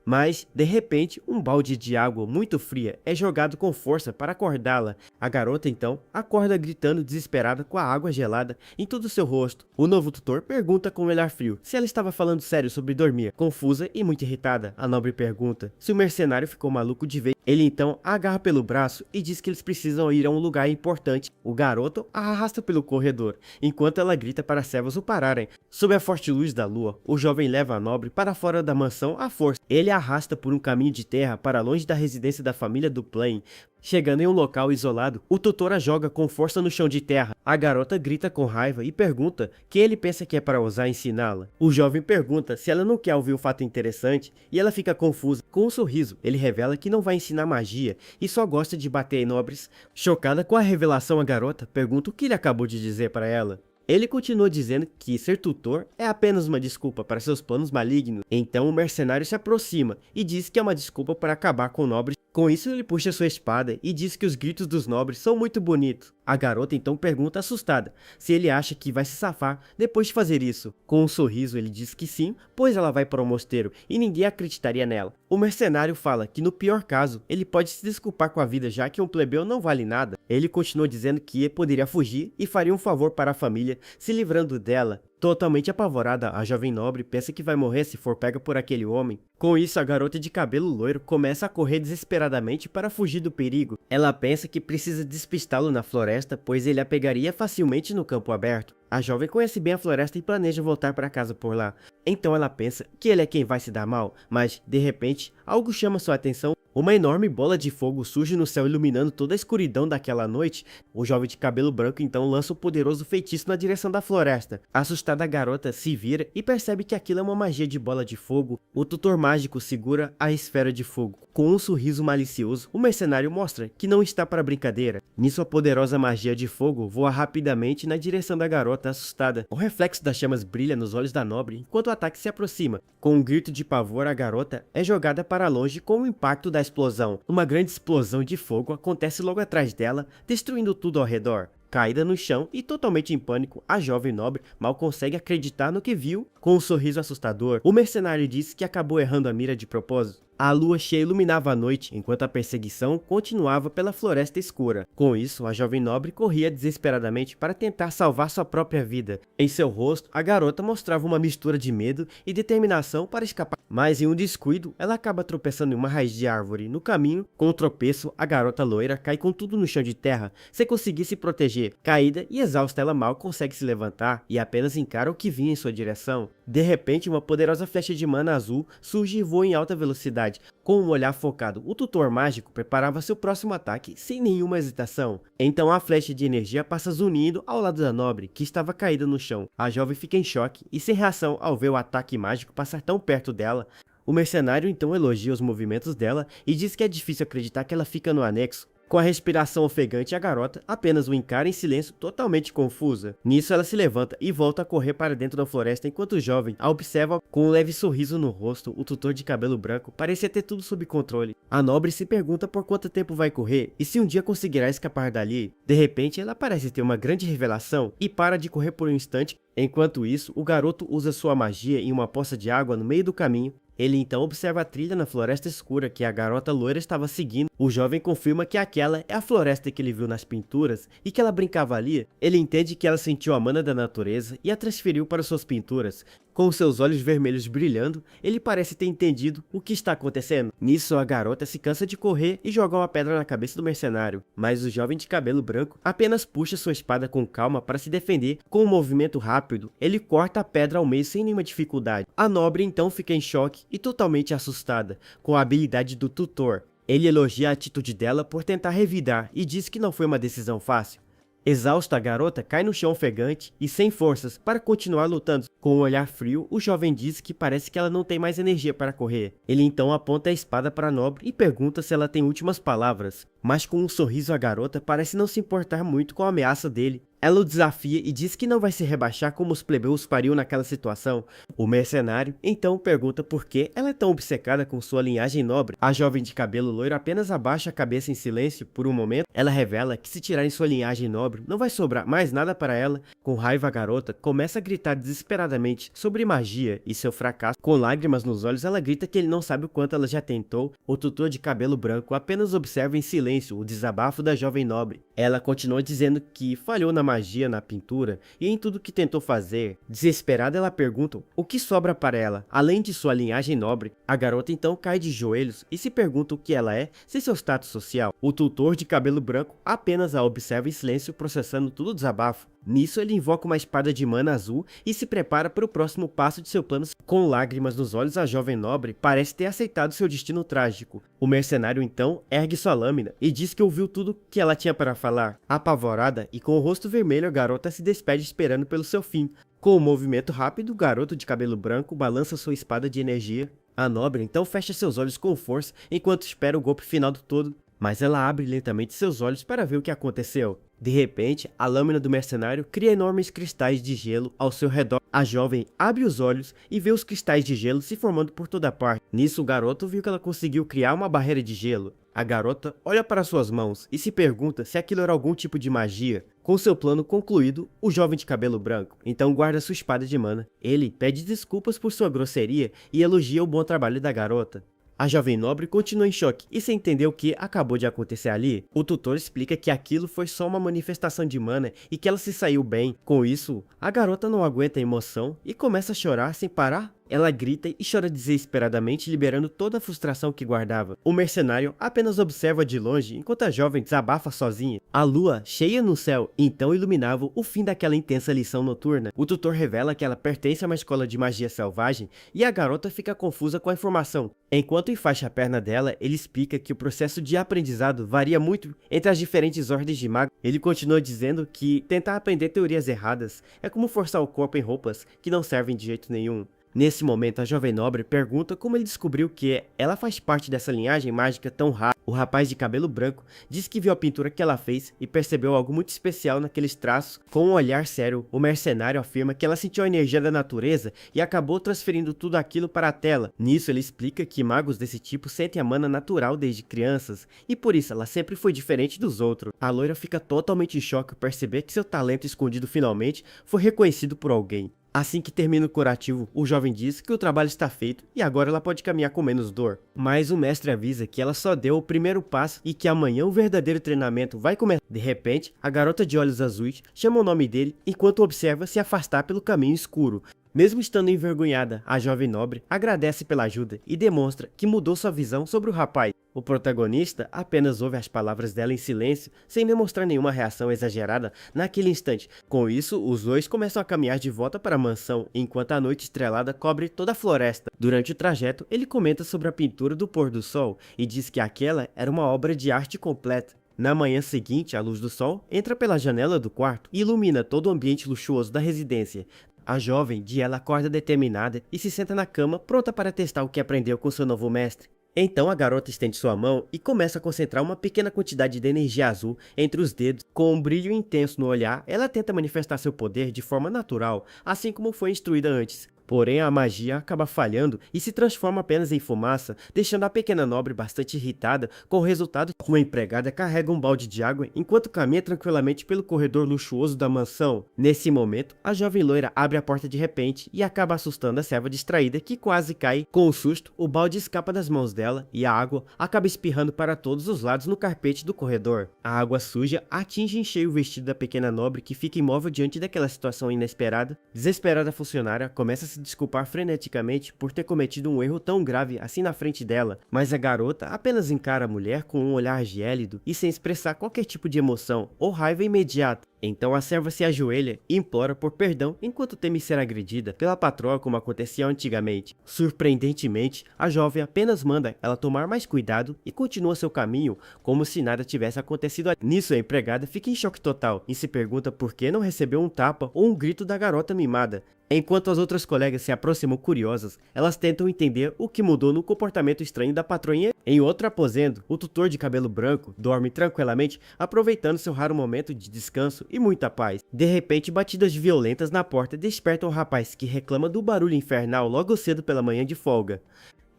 Mas, de repente, um balde de água muito fria é jogado com força para acordá-la. A garota, então, acorda gritando desesperada com a água gelada em todo o seu rosto. O novo tutor pergunta com um olhar frio se ela estava falando sério sobre dormir. Confusa e muito irritada, a nobre pergunta se o mercenário ficou maluco de vez. Ele então a agarra pelo braço e diz que eles precisam ir a um lugar importante. O garoto a arrasta pelo corredor, enquanto ela grita para as servas o pararem. Sob a forte luz da lua, o jovem leva a nobre para fora da mansão à força. Ele a arrasta por um caminho de terra para longe da residência da família do Plain. Chegando em um local isolado, o tutor a joga com força no chão de terra. A garota grita com raiva e pergunta que ele pensa que é para usar ensiná-la. O jovem pergunta se ela não quer ouvir um fato interessante e ela fica confusa. Com um sorriso, ele revela que não vai ensinar magia e só gosta de bater em nobres. Chocada com a revelação, a garota pergunta o que ele acabou de dizer para ela. Ele continua dizendo que ser tutor é apenas uma desculpa para seus planos malignos. Então o mercenário se aproxima e diz que é uma desculpa para acabar com nobres. Com isso, ele puxa sua espada e diz que os gritos dos nobres são muito bonitos. A garota então pergunta assustada se ele acha que vai se safar depois de fazer isso. Com um sorriso, ele diz que sim, pois ela vai para o mosteiro e ninguém acreditaria nela. O mercenário fala que no pior caso, ele pode se desculpar com a vida já que um plebeu não vale nada. Ele continua dizendo que poderia fugir e faria um favor para a família, se livrando dela. Totalmente apavorada, a jovem nobre pensa que vai morrer se for pega por aquele homem. Com isso, a garota de cabelo loiro começa a correr desesperadamente para fugir do perigo. Ela pensa que precisa despistá-lo na floresta, pois ele a pegaria facilmente no campo aberto. A jovem conhece bem a floresta e planeja voltar para casa por lá. Então ela pensa que ele é quem vai se dar mal, mas, de repente, algo chama sua atenção. Uma enorme bola de fogo surge no céu iluminando toda a escuridão daquela noite. O jovem de cabelo branco então lança um poderoso feitiço na direção da floresta. Assustada, a garota se vira e percebe que aquilo é uma magia de bola de fogo. O tutor mágico segura a esfera de fogo. Com um sorriso malicioso, o mercenário mostra que não está para brincadeira. Nisso, a poderosa magia de fogo voa rapidamente na direção da garota assustada. O reflexo das chamas brilha nos olhos da nobre enquanto o ataque se aproxima. Com um grito de pavor, a garota é jogada para longe com o impacto da explosão. Uma grande explosão de fogo acontece logo atrás dela, destruindo tudo ao redor. Caída no chão e totalmente em pânico, a jovem nobre mal consegue acreditar no que viu. Com um sorriso assustador, o mercenário diz que acabou errando a mira de propósito. A lua cheia iluminava a noite, enquanto a perseguição continuava pela floresta escura. Com isso, a jovem nobre corria desesperadamente para tentar salvar sua própria vida. Em seu rosto, a garota mostrava uma mistura de medo e determinação para escapar. Mas em um descuido, ela acaba tropeçando em uma raiz de árvore. No caminho, com o tropeço, a garota loira cai com tudo no chão de terra, sem conseguir se proteger. Caída e exausta, ela mal consegue se levantar e apenas encara o que vinha em sua direção. De repente, uma poderosa flecha de mana azul surge e voa em alta velocidade. Com um olhar focado, o tutor mágico preparava seu próximo ataque sem nenhuma hesitação. Então a flecha de energia passa zunindo ao lado da nobre, que estava caída no chão. A jovem fica em choque e sem reação ao ver o ataque mágico passar tão perto dela. O mercenário então elogia os movimentos dela e diz que é difícil acreditar que ela fica no anexo. Com a respiração ofegante, a garota apenas o encara em silêncio, totalmente confusa. Nisso, ela se levanta e volta a correr para dentro da floresta enquanto o jovem a observa com um leve sorriso no rosto. O tutor de cabelo branco parecia ter tudo sob controle. A nobre se pergunta por quanto tempo vai correr e se um dia conseguirá escapar dali. De repente, ela parece ter uma grande revelação e para de correr por um instante. Enquanto isso, o garoto usa sua magia em uma poça de água no meio do caminho. Ele então observa a trilha na floresta escura que a garota loira estava seguindo. O jovem confirma que aquela é a floresta que ele viu nas pinturas e que ela brincava ali. Ele entende que ela sentiu a mana da natureza e a transferiu para suas pinturas. Com seus olhos vermelhos brilhando, ele parece ter entendido o que está acontecendo. Nisso, a garota se cansa de correr e joga uma pedra na cabeça do mercenário. Mas o jovem de cabelo branco apenas puxa sua espada com calma para se defender. Com um movimento rápido, ele corta a pedra ao meio sem nenhuma dificuldade. A nobre então fica em choque e totalmente assustada com a habilidade do tutor. Ele elogia a atitude dela por tentar revidar e diz que não foi uma decisão fácil. Exausta, a garota cai no chão ofegante e sem forças para continuar lutando. Com um olhar frio, o jovem diz que parece que ela não tem mais energia para correr. Ele então aponta a espada para a nobre e pergunta se ela tem últimas palavras. Mas com um sorriso, a garota parece não se importar muito com a ameaça dele. Ela o desafia e diz que não vai se rebaixar como os plebeus fariam naquela situação. O mercenário então pergunta por que ela é tão obcecada com sua linhagem nobre. A jovem de cabelo loiro apenas abaixa a cabeça em silêncio por um momento. Ela revela que se tirarem sua linhagem nobre, não vai sobrar mais nada para ela. Com raiva, a garota começa a gritar desesperadamente sobre magia e seu fracasso. Com lágrimas nos olhos, ela grita que ele não sabe o quanto ela já tentou. O tutor de cabelo branco apenas observa em silêncio o desabafo da jovem nobre. Ela continua dizendo que falhou na magia, na pintura e em tudo que tentou fazer. Desesperada, ela pergunta o que sobra para ela, além de sua linhagem nobre. A garota então cai de joelhos e se pergunta o que ela é, sem seu status social. O tutor de cabelo branco apenas a observa em silêncio, processando todo o desabafo. Nisso, ele invoca uma espada de mana azul e se prepara para o próximo passo de seu plano. Com lágrimas nos olhos, a jovem nobre parece ter aceitado seu destino trágico. O mercenário então ergue sua lâmina e diz que ouviu tudo que ela tinha para falar. Apavorada e com o rosto vermelho, a garota se despede esperando pelo seu fim. Com um movimento rápido, o garoto de cabelo branco balança sua espada de energia. A nobre então fecha seus olhos com força enquanto espera o golpe final do todo. Mas ela abre lentamente seus olhos para ver o que aconteceu. De repente, a lâmina do mercenário cria enormes cristais de gelo ao seu redor. A jovem abre os olhos e vê os cristais de gelo se formando por toda parte. Nisso, o garoto viu que ela conseguiu criar uma barreira de gelo. A garota olha para suas mãos e se pergunta se aquilo era algum tipo de magia. Com seu plano concluído, o jovem de cabelo branco então guarda sua espada de mana. Ele pede desculpas por sua grosseria e elogia o bom trabalho da garota. A jovem nobre continua em choque e sem entender o que acabou de acontecer ali. O tutor explica que aquilo foi só uma manifestação de mana e que ela se saiu bem. Com isso, a garota não aguenta a emoção e começa a chorar sem parar Ela grita e chora desesperadamente, liberando toda a frustração que guardava. O mercenário apenas observa de longe enquanto a jovem desabafa sozinha. A lua, cheia no céu, então iluminava o fim daquela intensa lição noturna. O tutor revela que ela pertence a uma escola de magia selvagem e a garota fica confusa com a informação. Enquanto enfaixa a perna dela, ele explica que o processo de aprendizado varia muito entre as diferentes ordens de magos. Ele continua dizendo que tentar aprender teorias erradas é como forçar o corpo em roupas que não servem de jeito nenhum. Nesse momento, a jovem nobre pergunta como ele descobriu que ela faz parte dessa linhagem mágica tão rara. O rapaz de cabelo branco diz que viu a pintura que ela fez e percebeu algo muito especial naqueles traços. Com um olhar sério, o mercenário afirma que ela sentiu a energia da natureza e acabou transferindo tudo aquilo para a tela. Nisso, ele explica que magos desse tipo sentem a mana natural desde crianças e por isso ela sempre foi diferente dos outros. A loira fica totalmente em choque ao perceber que seu talento escondido finalmente foi reconhecido por alguém. Assim que termina o curativo, o jovem diz que o trabalho está feito e agora ela pode caminhar com menos dor. Mas o mestre avisa que ela só deu o primeiro passo e que amanhã o verdadeiro treinamento vai começar. De repente, a garota de olhos azuis chama o nome dele enquanto observa se afastar pelo caminho escuro. Mesmo estando envergonhada, a jovem nobre agradece pela ajuda e demonstra que mudou sua visão sobre o rapaz. O protagonista apenas ouve as palavras dela em silêncio, sem demonstrar nenhuma reação exagerada naquele instante. Com isso, os dois começam a caminhar de volta para a mansão, enquanto a noite estrelada cobre toda a floresta. Durante o trajeto, ele comenta sobre a pintura do pôr do sol e diz que aquela era uma obra de arte completa. Na manhã seguinte, a luz do sol entra pela janela do quarto e ilumina todo o ambiente luxuoso da residência. A jovem de ela acorda determinada e se senta na cama, pronta para testar o que aprendeu com seu novo mestre. Então a garota estende sua mão e começa a concentrar uma pequena quantidade de energia azul entre os dedos. Com um brilho intenso no olhar, ela tenta manifestar seu poder de forma natural, assim como foi instruída antes. Porém, a magia acaba falhando e se transforma apenas em fumaça, deixando a pequena nobre bastante irritada com o resultado. Uma empregada carrega um balde de água enquanto caminha tranquilamente pelo corredor luxuoso da mansão. Nesse momento, a jovem loira abre a porta de repente e acaba assustando a serva distraída que quase cai. Com o susto, o balde escapa das mãos dela e a água acaba espirrando para todos os lados no carpete do corredor. A água suja atinge em cheio o vestido da pequena nobre que fica imóvel diante daquela situação inesperada. Desesperada, a funcionária começa a se desculpar freneticamente por ter cometido um erro tão grave assim na frente dela, mas a garota apenas encara a mulher com um olhar gélido e sem expressar qualquer tipo de emoção ou raiva imediata. Então a serva se ajoelha e implora por perdão enquanto teme ser agredida pela patroa como acontecia antigamente. Surpreendentemente, a jovem apenas manda ela tomar mais cuidado e continua seu caminho como se nada tivesse acontecido. Nisso a empregada fica em choque total e se pergunta por que não recebeu um tapa ou um grito da garota mimada. Enquanto as outras colegas se aproximam curiosas, elas tentam entender o que mudou no comportamento estranho da patroinha. Em outro aposento, o tutor de cabelo branco dorme tranquilamente, aproveitando seu raro momento de descanso e muita paz. De repente, batidas violentas na porta despertam o rapaz, que reclama do barulho infernal logo cedo pela manhã de folga.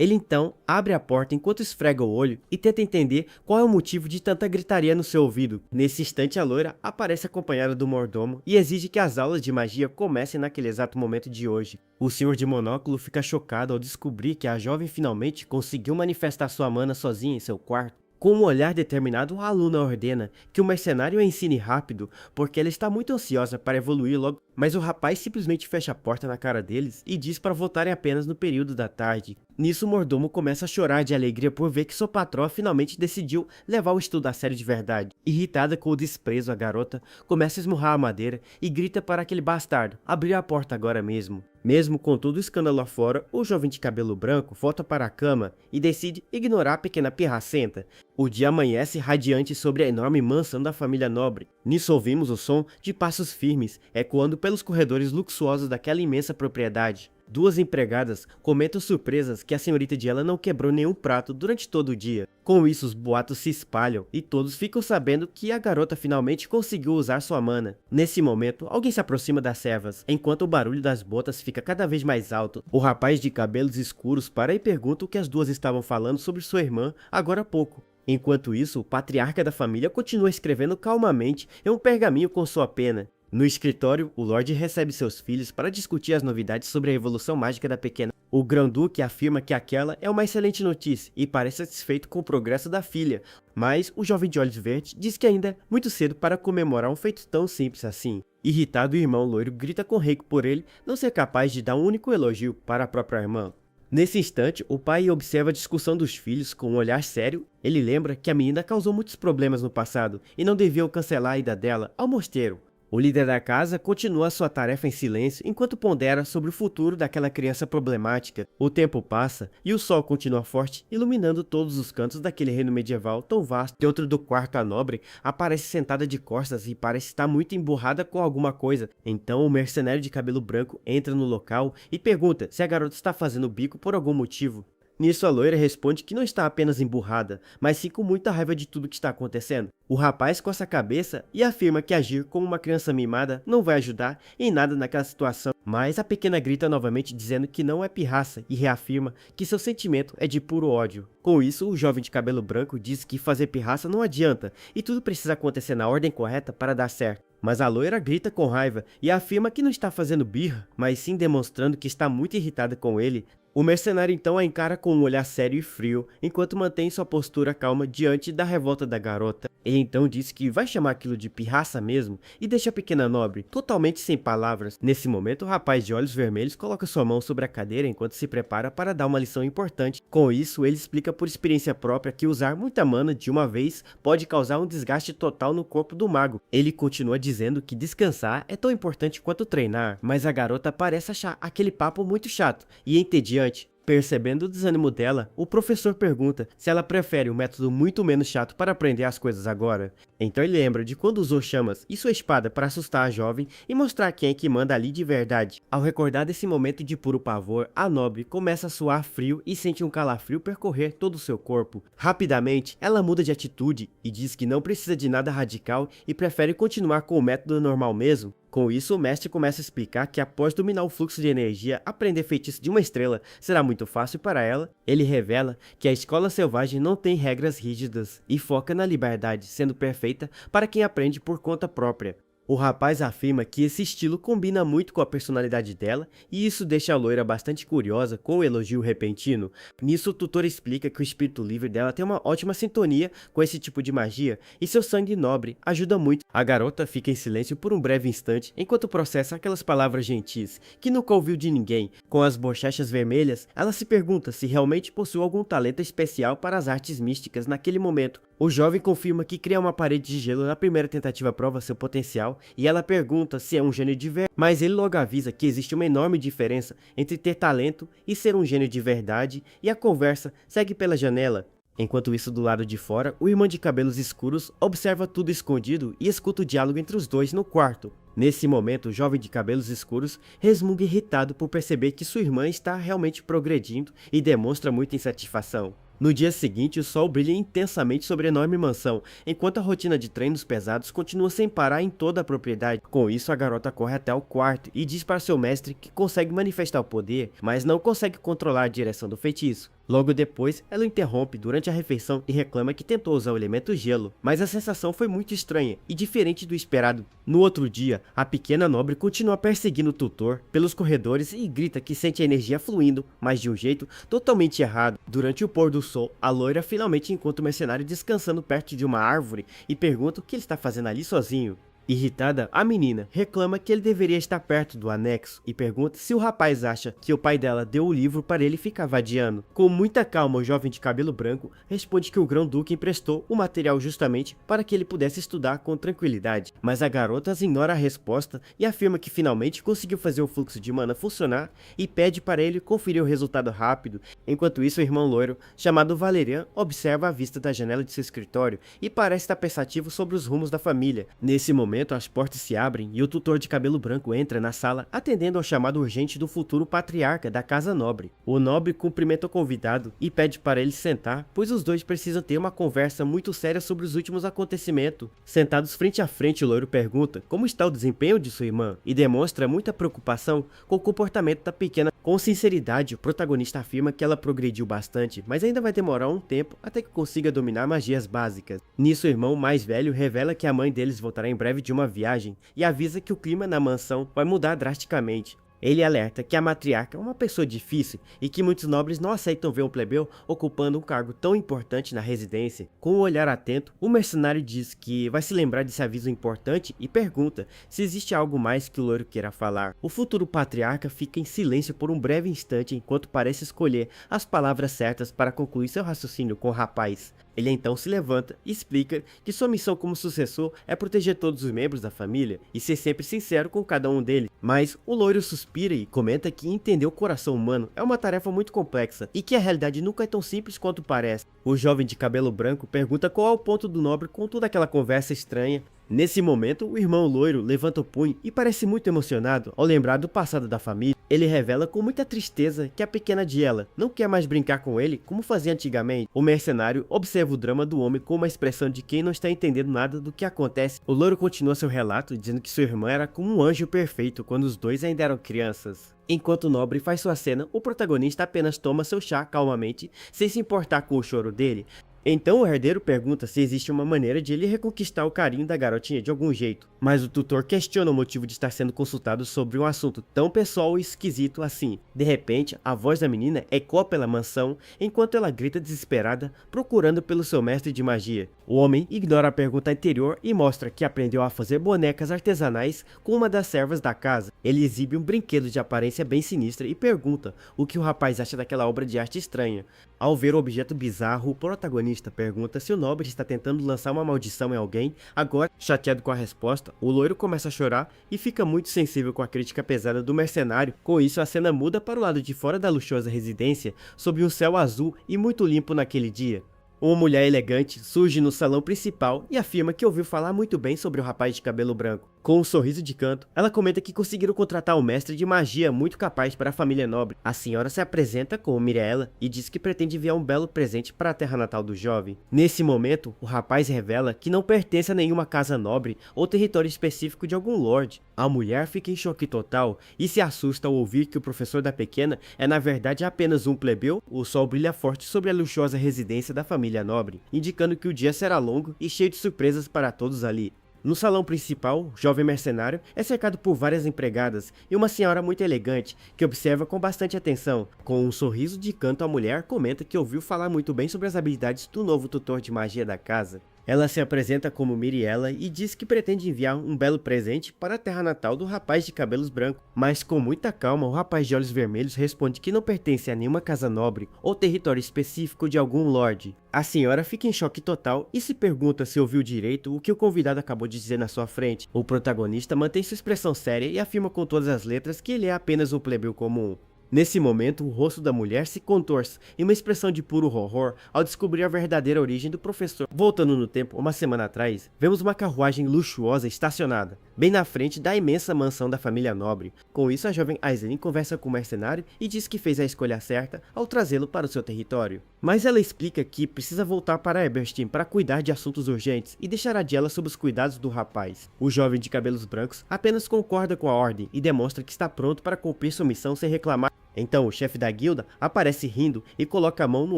Ele então abre a porta enquanto esfrega o olho e tenta entender qual é o motivo de tanta gritaria no seu ouvido. Nesse instante, a loira aparece acompanhada do mordomo e exige que as aulas de magia comecem naquele exato momento de hoje. O senhor de monóculo fica chocado ao descobrir que a jovem finalmente conseguiu manifestar sua mana sozinha em seu quarto. Com um olhar determinado, a aluna ordena que o mercenário a ensine rápido, porque ela está muito ansiosa para evoluir logo. Mas o rapaz simplesmente fecha a porta na cara deles e diz para voltarem apenas no período da tarde. Nisso, o mordomo começa a chorar de alegria por ver que sua patroa finalmente decidiu levar o estudo a sério de verdade. Irritada com o desprezo, a garota começa a esmurrar a madeira e grita para aquele bastardo abrir a porta agora mesmo. Mesmo com todo o escândalo lá fora, o jovem de cabelo branco volta para a cama e decide ignorar a pequena pirracenta. O dia amanhece radiante sobre a enorme mansão da família nobre. Nisso ouvimos o som de passos firmes ecoando pelos corredores luxuosos daquela imensa propriedade. Duas empregadas comentam surpresas que a senhorita de ela não quebrou nenhum prato durante todo o dia. Com isso, os boatos se espalham e todos ficam sabendo que a garota finalmente conseguiu usar sua mana. Nesse momento, alguém se aproxima das servas, enquanto o barulho das botas fica cada vez mais alto. O rapaz de cabelos escuros para e pergunta o que as duas estavam falando sobre sua irmã agora há pouco. Enquanto isso, o patriarca da família continua escrevendo calmamente em um pergaminho com sua pena. No escritório, o Lorde recebe seus filhos para discutir as novidades sobre a evolução mágica da pequena. O Grão-Duque afirma que aquela é uma excelente notícia e parece satisfeito com o progresso da filha, mas o jovem de olhos verdes diz que ainda é muito cedo para comemorar um feito tão simples assim. Irritado, o irmão loiro grita com Reiko por ele não ser capaz de dar um único elogio para a própria irmã. Nesse instante, o pai observa a discussão dos filhos com um olhar sério. Ele lembra que a menina causou muitos problemas no passado e não deviam cancelar a ida dela ao mosteiro. O líder da casa continua sua tarefa em silêncio enquanto pondera sobre o futuro daquela criança problemática. O tempo passa e o sol continua forte, iluminando todos os cantos daquele reino medieval tão vasto. Dentro do quarto, a nobre aparece sentada de costas e parece estar muito emburrada com alguma coisa. Então o mercenário de cabelo branco entra no local e pergunta se a garota está fazendo bico por algum motivo. Nisso, a loira responde que não está apenas emburrada, mas sim com muita raiva de tudo que está acontecendo. O rapaz coça a cabeça e afirma que agir como uma criança mimada não vai ajudar em nada naquela situação, mas a pequena grita novamente dizendo que não é pirraça e reafirma que seu sentimento é de puro ódio. Com isso, o jovem de cabelo branco diz que fazer pirraça não adianta e tudo precisa acontecer na ordem correta para dar certo. Mas a loira grita com raiva e afirma que não está fazendo birra, mas sim demonstrando que está muito irritada com ele. O mercenário então a encara com um olhar sério e frio, enquanto mantém sua postura calma diante da revolta da garota. Ele então diz que vai chamar aquilo de pirraça mesmo e deixa a pequena nobre totalmente sem palavras. Nesse momento, o rapaz de olhos vermelhos coloca sua mão sobre a cadeira enquanto se prepara para dar uma lição importante. Com isso, ele explica por experiência própria que usar muita mana de uma vez pode causar um desgaste total no corpo do mago. Ele continua dizendo que descansar é tão importante quanto treinar, mas a garota parece achar aquele papo muito chato e entediante. Percebendo o desânimo dela, o professor pergunta se ela prefere um método muito menos chato para aprender as coisas agora. Então ele lembra de quando usou chamas e sua espada para assustar a jovem e mostrar quem é que manda ali de verdade. Ao recordar desse momento de puro pavor, a nobre começa a suar frio e sente um calafrio percorrer todo o seu corpo. Rapidamente, ela muda de atitude e diz que não precisa de nada radical e prefere continuar com o método normal mesmo. Com isso, o mestre começa a explicar que após dominar o fluxo de energia, aprender feitiço de uma estrela será muito fácil para ela. Ele revela que a escola selvagem não tem regras rígidas e foca na liberdade, sendo perfeita para quem aprende por conta própria. O rapaz afirma que esse estilo combina muito com a personalidade dela e isso deixa a loira bastante curiosa com o elogio repentino. Nisso, o tutor explica que o espírito livre dela tem uma ótima sintonia com esse tipo de magia e seu sangue nobre ajuda muito. A garota fica em silêncio por um breve instante enquanto processa aquelas palavras gentis que nunca ouviu de ninguém. Com as bochechas vermelhas, ela se pergunta se realmente possui algum talento especial para as artes místicas naquele momento. O jovem confirma que criar uma parede de gelo na primeira tentativa prova seu potencial e ela pergunta se é um gênio de verdade, mas ele logo avisa que existe uma enorme diferença entre ter talento e ser um gênio de verdade e a conversa segue pela janela. Enquanto isso, do lado de fora, o irmão de cabelos escuros observa tudo escondido e escuta o diálogo entre os dois no quarto. Nesse momento, o jovem de cabelos escuros resmunga irritado por perceber que sua irmã está realmente progredindo e demonstra muita insatisfação. No dia seguinte, o sol brilha intensamente sobre a enorme mansão, enquanto a rotina de treinos pesados continua sem parar em toda a propriedade. Com isso, a garota corre até o quarto e diz para seu mestre que consegue manifestar o poder, mas não consegue controlar a direção do feitiço. Logo depois, ela o interrompe durante a refeição e reclama que tentou usar o elemento gelo, mas a sensação foi muito estranha e diferente do esperado. No outro dia, a pequena nobre continua perseguindo o tutor pelos corredores e grita que sente a energia fluindo, mas de um jeito totalmente errado. Durante o pôr do sol, a loira finalmente encontra o mercenário descansando perto de uma árvore e pergunta o que ele está fazendo ali sozinho. Irritada, a menina reclama que ele deveria estar perto do anexo e pergunta se o rapaz acha que o pai dela deu o livro para ele ficar vadiando. Com muita calma, o jovem de cabelo branco responde que o Grão-Duque emprestou o material justamente para que ele pudesse estudar com tranquilidade, mas a garota ignora a resposta e afirma que finalmente conseguiu fazer o fluxo de mana funcionar e pede para ele conferir o resultado rápido. Enquanto isso, o irmão loiro, chamado Valerian, observa a vista da janela de seu escritório e parece estar pensativo sobre os rumos da família. Nesse momento, as portas se abrem e o tutor de cabelo branco entra na sala atendendo ao chamado urgente do futuro patriarca da casa nobre. O nobre cumprimenta o convidado e pede para ele sentar, pois os dois precisam ter uma conversa muito séria sobre os últimos acontecimentos. Sentados frente a frente, o loiro pergunta como está o desempenho de sua irmã e demonstra muita preocupação com o comportamento da pequena. Com sinceridade, o protagonista afirma que ela progrediu bastante, mas ainda vai demorar um tempo até que consiga dominar magias básicas. Nisso, o irmão mais velho revela que a mãe deles voltará em breve breve de uma viagem e avisa que o clima na mansão vai mudar drasticamente. Ele alerta que a matriarca é uma pessoa difícil e que muitos nobres não aceitam ver um plebeu ocupando um cargo tão importante na residência. Com um olhar atento, o mercenário diz que vai se lembrar desse aviso importante e pergunta se existe algo mais que o loiro queira falar. O futuro patriarca fica em silêncio por um breve instante enquanto parece escolher as palavras certas para concluir seu raciocínio com o rapaz. Ele então se levanta e explica que sua missão como sucessor é proteger todos os membros da família e ser sempre sincero com cada um deles. Mas o loiro suspira e comenta que entender o coração humano é uma tarefa muito complexa e que a realidade nunca é tão simples quanto parece. O jovem de cabelo branco pergunta qual é o ponto do nobre com toda aquela conversa estranha. Nesse momento, o irmão loiro levanta o punho e parece muito emocionado ao lembrar do passado da família. Ele revela com muita tristeza que a pequena Diela não quer mais brincar com ele como fazia antigamente. O mercenário observa o drama do homem com uma expressão de quem não está entendendo nada do que acontece. O loiro continua seu relato dizendo que sua irmã era como um anjo perfeito quando os dois ainda eram crianças. Enquanto o nobre faz sua cena, o protagonista apenas toma seu chá calmamente, sem se importar com o choro dele. Então o herdeiro pergunta se existe uma maneira de ele reconquistar o carinho da garotinha de algum jeito, mas o tutor questiona o motivo de estar sendo consultado sobre um assunto tão pessoal e esquisito assim. De repente, a voz da menina ecoa pela mansão enquanto ela grita desesperada, procurando pelo seu mestre de magia. O homem ignora a pergunta anterior e mostra que aprendeu a fazer bonecas artesanais com uma das servas da casa. Ele exibe um brinquedo de aparência bem sinistra e pergunta o que o rapaz acha daquela obra de arte estranha. Ao ver o objeto bizarro, o protagonista pergunta se o nobre está tentando lançar uma maldição em alguém. Agora, chateado com a resposta, o loiro começa a chorar e fica muito sensível com a crítica pesada do mercenário. Com isso, a cena muda para o lado de fora da luxuosa residência, sob um céu azul e muito limpo naquele dia. Uma mulher elegante surge no salão principal e afirma que ouviu falar muito bem sobre o rapaz de cabelo branco. Com um sorriso de canto, ela comenta que conseguiram contratar um mestre de magia muito capaz para a família nobre. A senhora se apresenta como Miriela e diz que pretende enviar um belo presente para a terra natal do jovem. Nesse momento, o rapaz revela que não pertence a nenhuma casa nobre ou território específico de algum lorde. A mulher fica em choque total e se assusta ao ouvir que o professor da pequena é na verdade apenas um plebeu. O sol brilha forte sobre a luxuosa residência da família nobre, indicando que o dia será longo e cheio de surpresas para todos ali. No salão principal, o jovem mercenário é cercado por várias empregadas e uma senhora muito elegante, que observa com bastante atenção. Com um sorriso de canto, a mulher comenta que ouviu falar muito bem sobre as habilidades do novo tutor de magia da casa. Ela se apresenta como Miriela e diz que pretende enviar um belo presente para a terra natal do rapaz de cabelos brancos. Mas com muita calma, o rapaz de olhos vermelhos responde que não pertence a nenhuma casa nobre ou território específico de algum lorde. A senhora fica em choque total e se pergunta se ouviu direito o que o convidado acabou de dizer na sua frente. O protagonista mantém sua expressão séria e afirma com todas as letras que ele é apenas um plebeu comum. Nesse momento, o rosto da mulher se contorce em uma expressão de puro horror ao descobrir a verdadeira origem do professor. Voltando no tempo, uma semana atrás, vemos uma carruagem luxuosa estacionada, bem na frente da imensa mansão da família nobre. Com isso, a jovem Aislinn conversa com o mercenário e diz que fez a escolha certa ao trazê-lo para o seu território. Mas ela explica que precisa voltar para Eberstein para cuidar de assuntos urgentes e deixar a Diela sob os cuidados do rapaz. O jovem de cabelos brancos apenas concorda com a ordem e demonstra que está pronto para cumprir sua missão sem reclamar. Então o chefe da guilda aparece rindo e coloca a mão no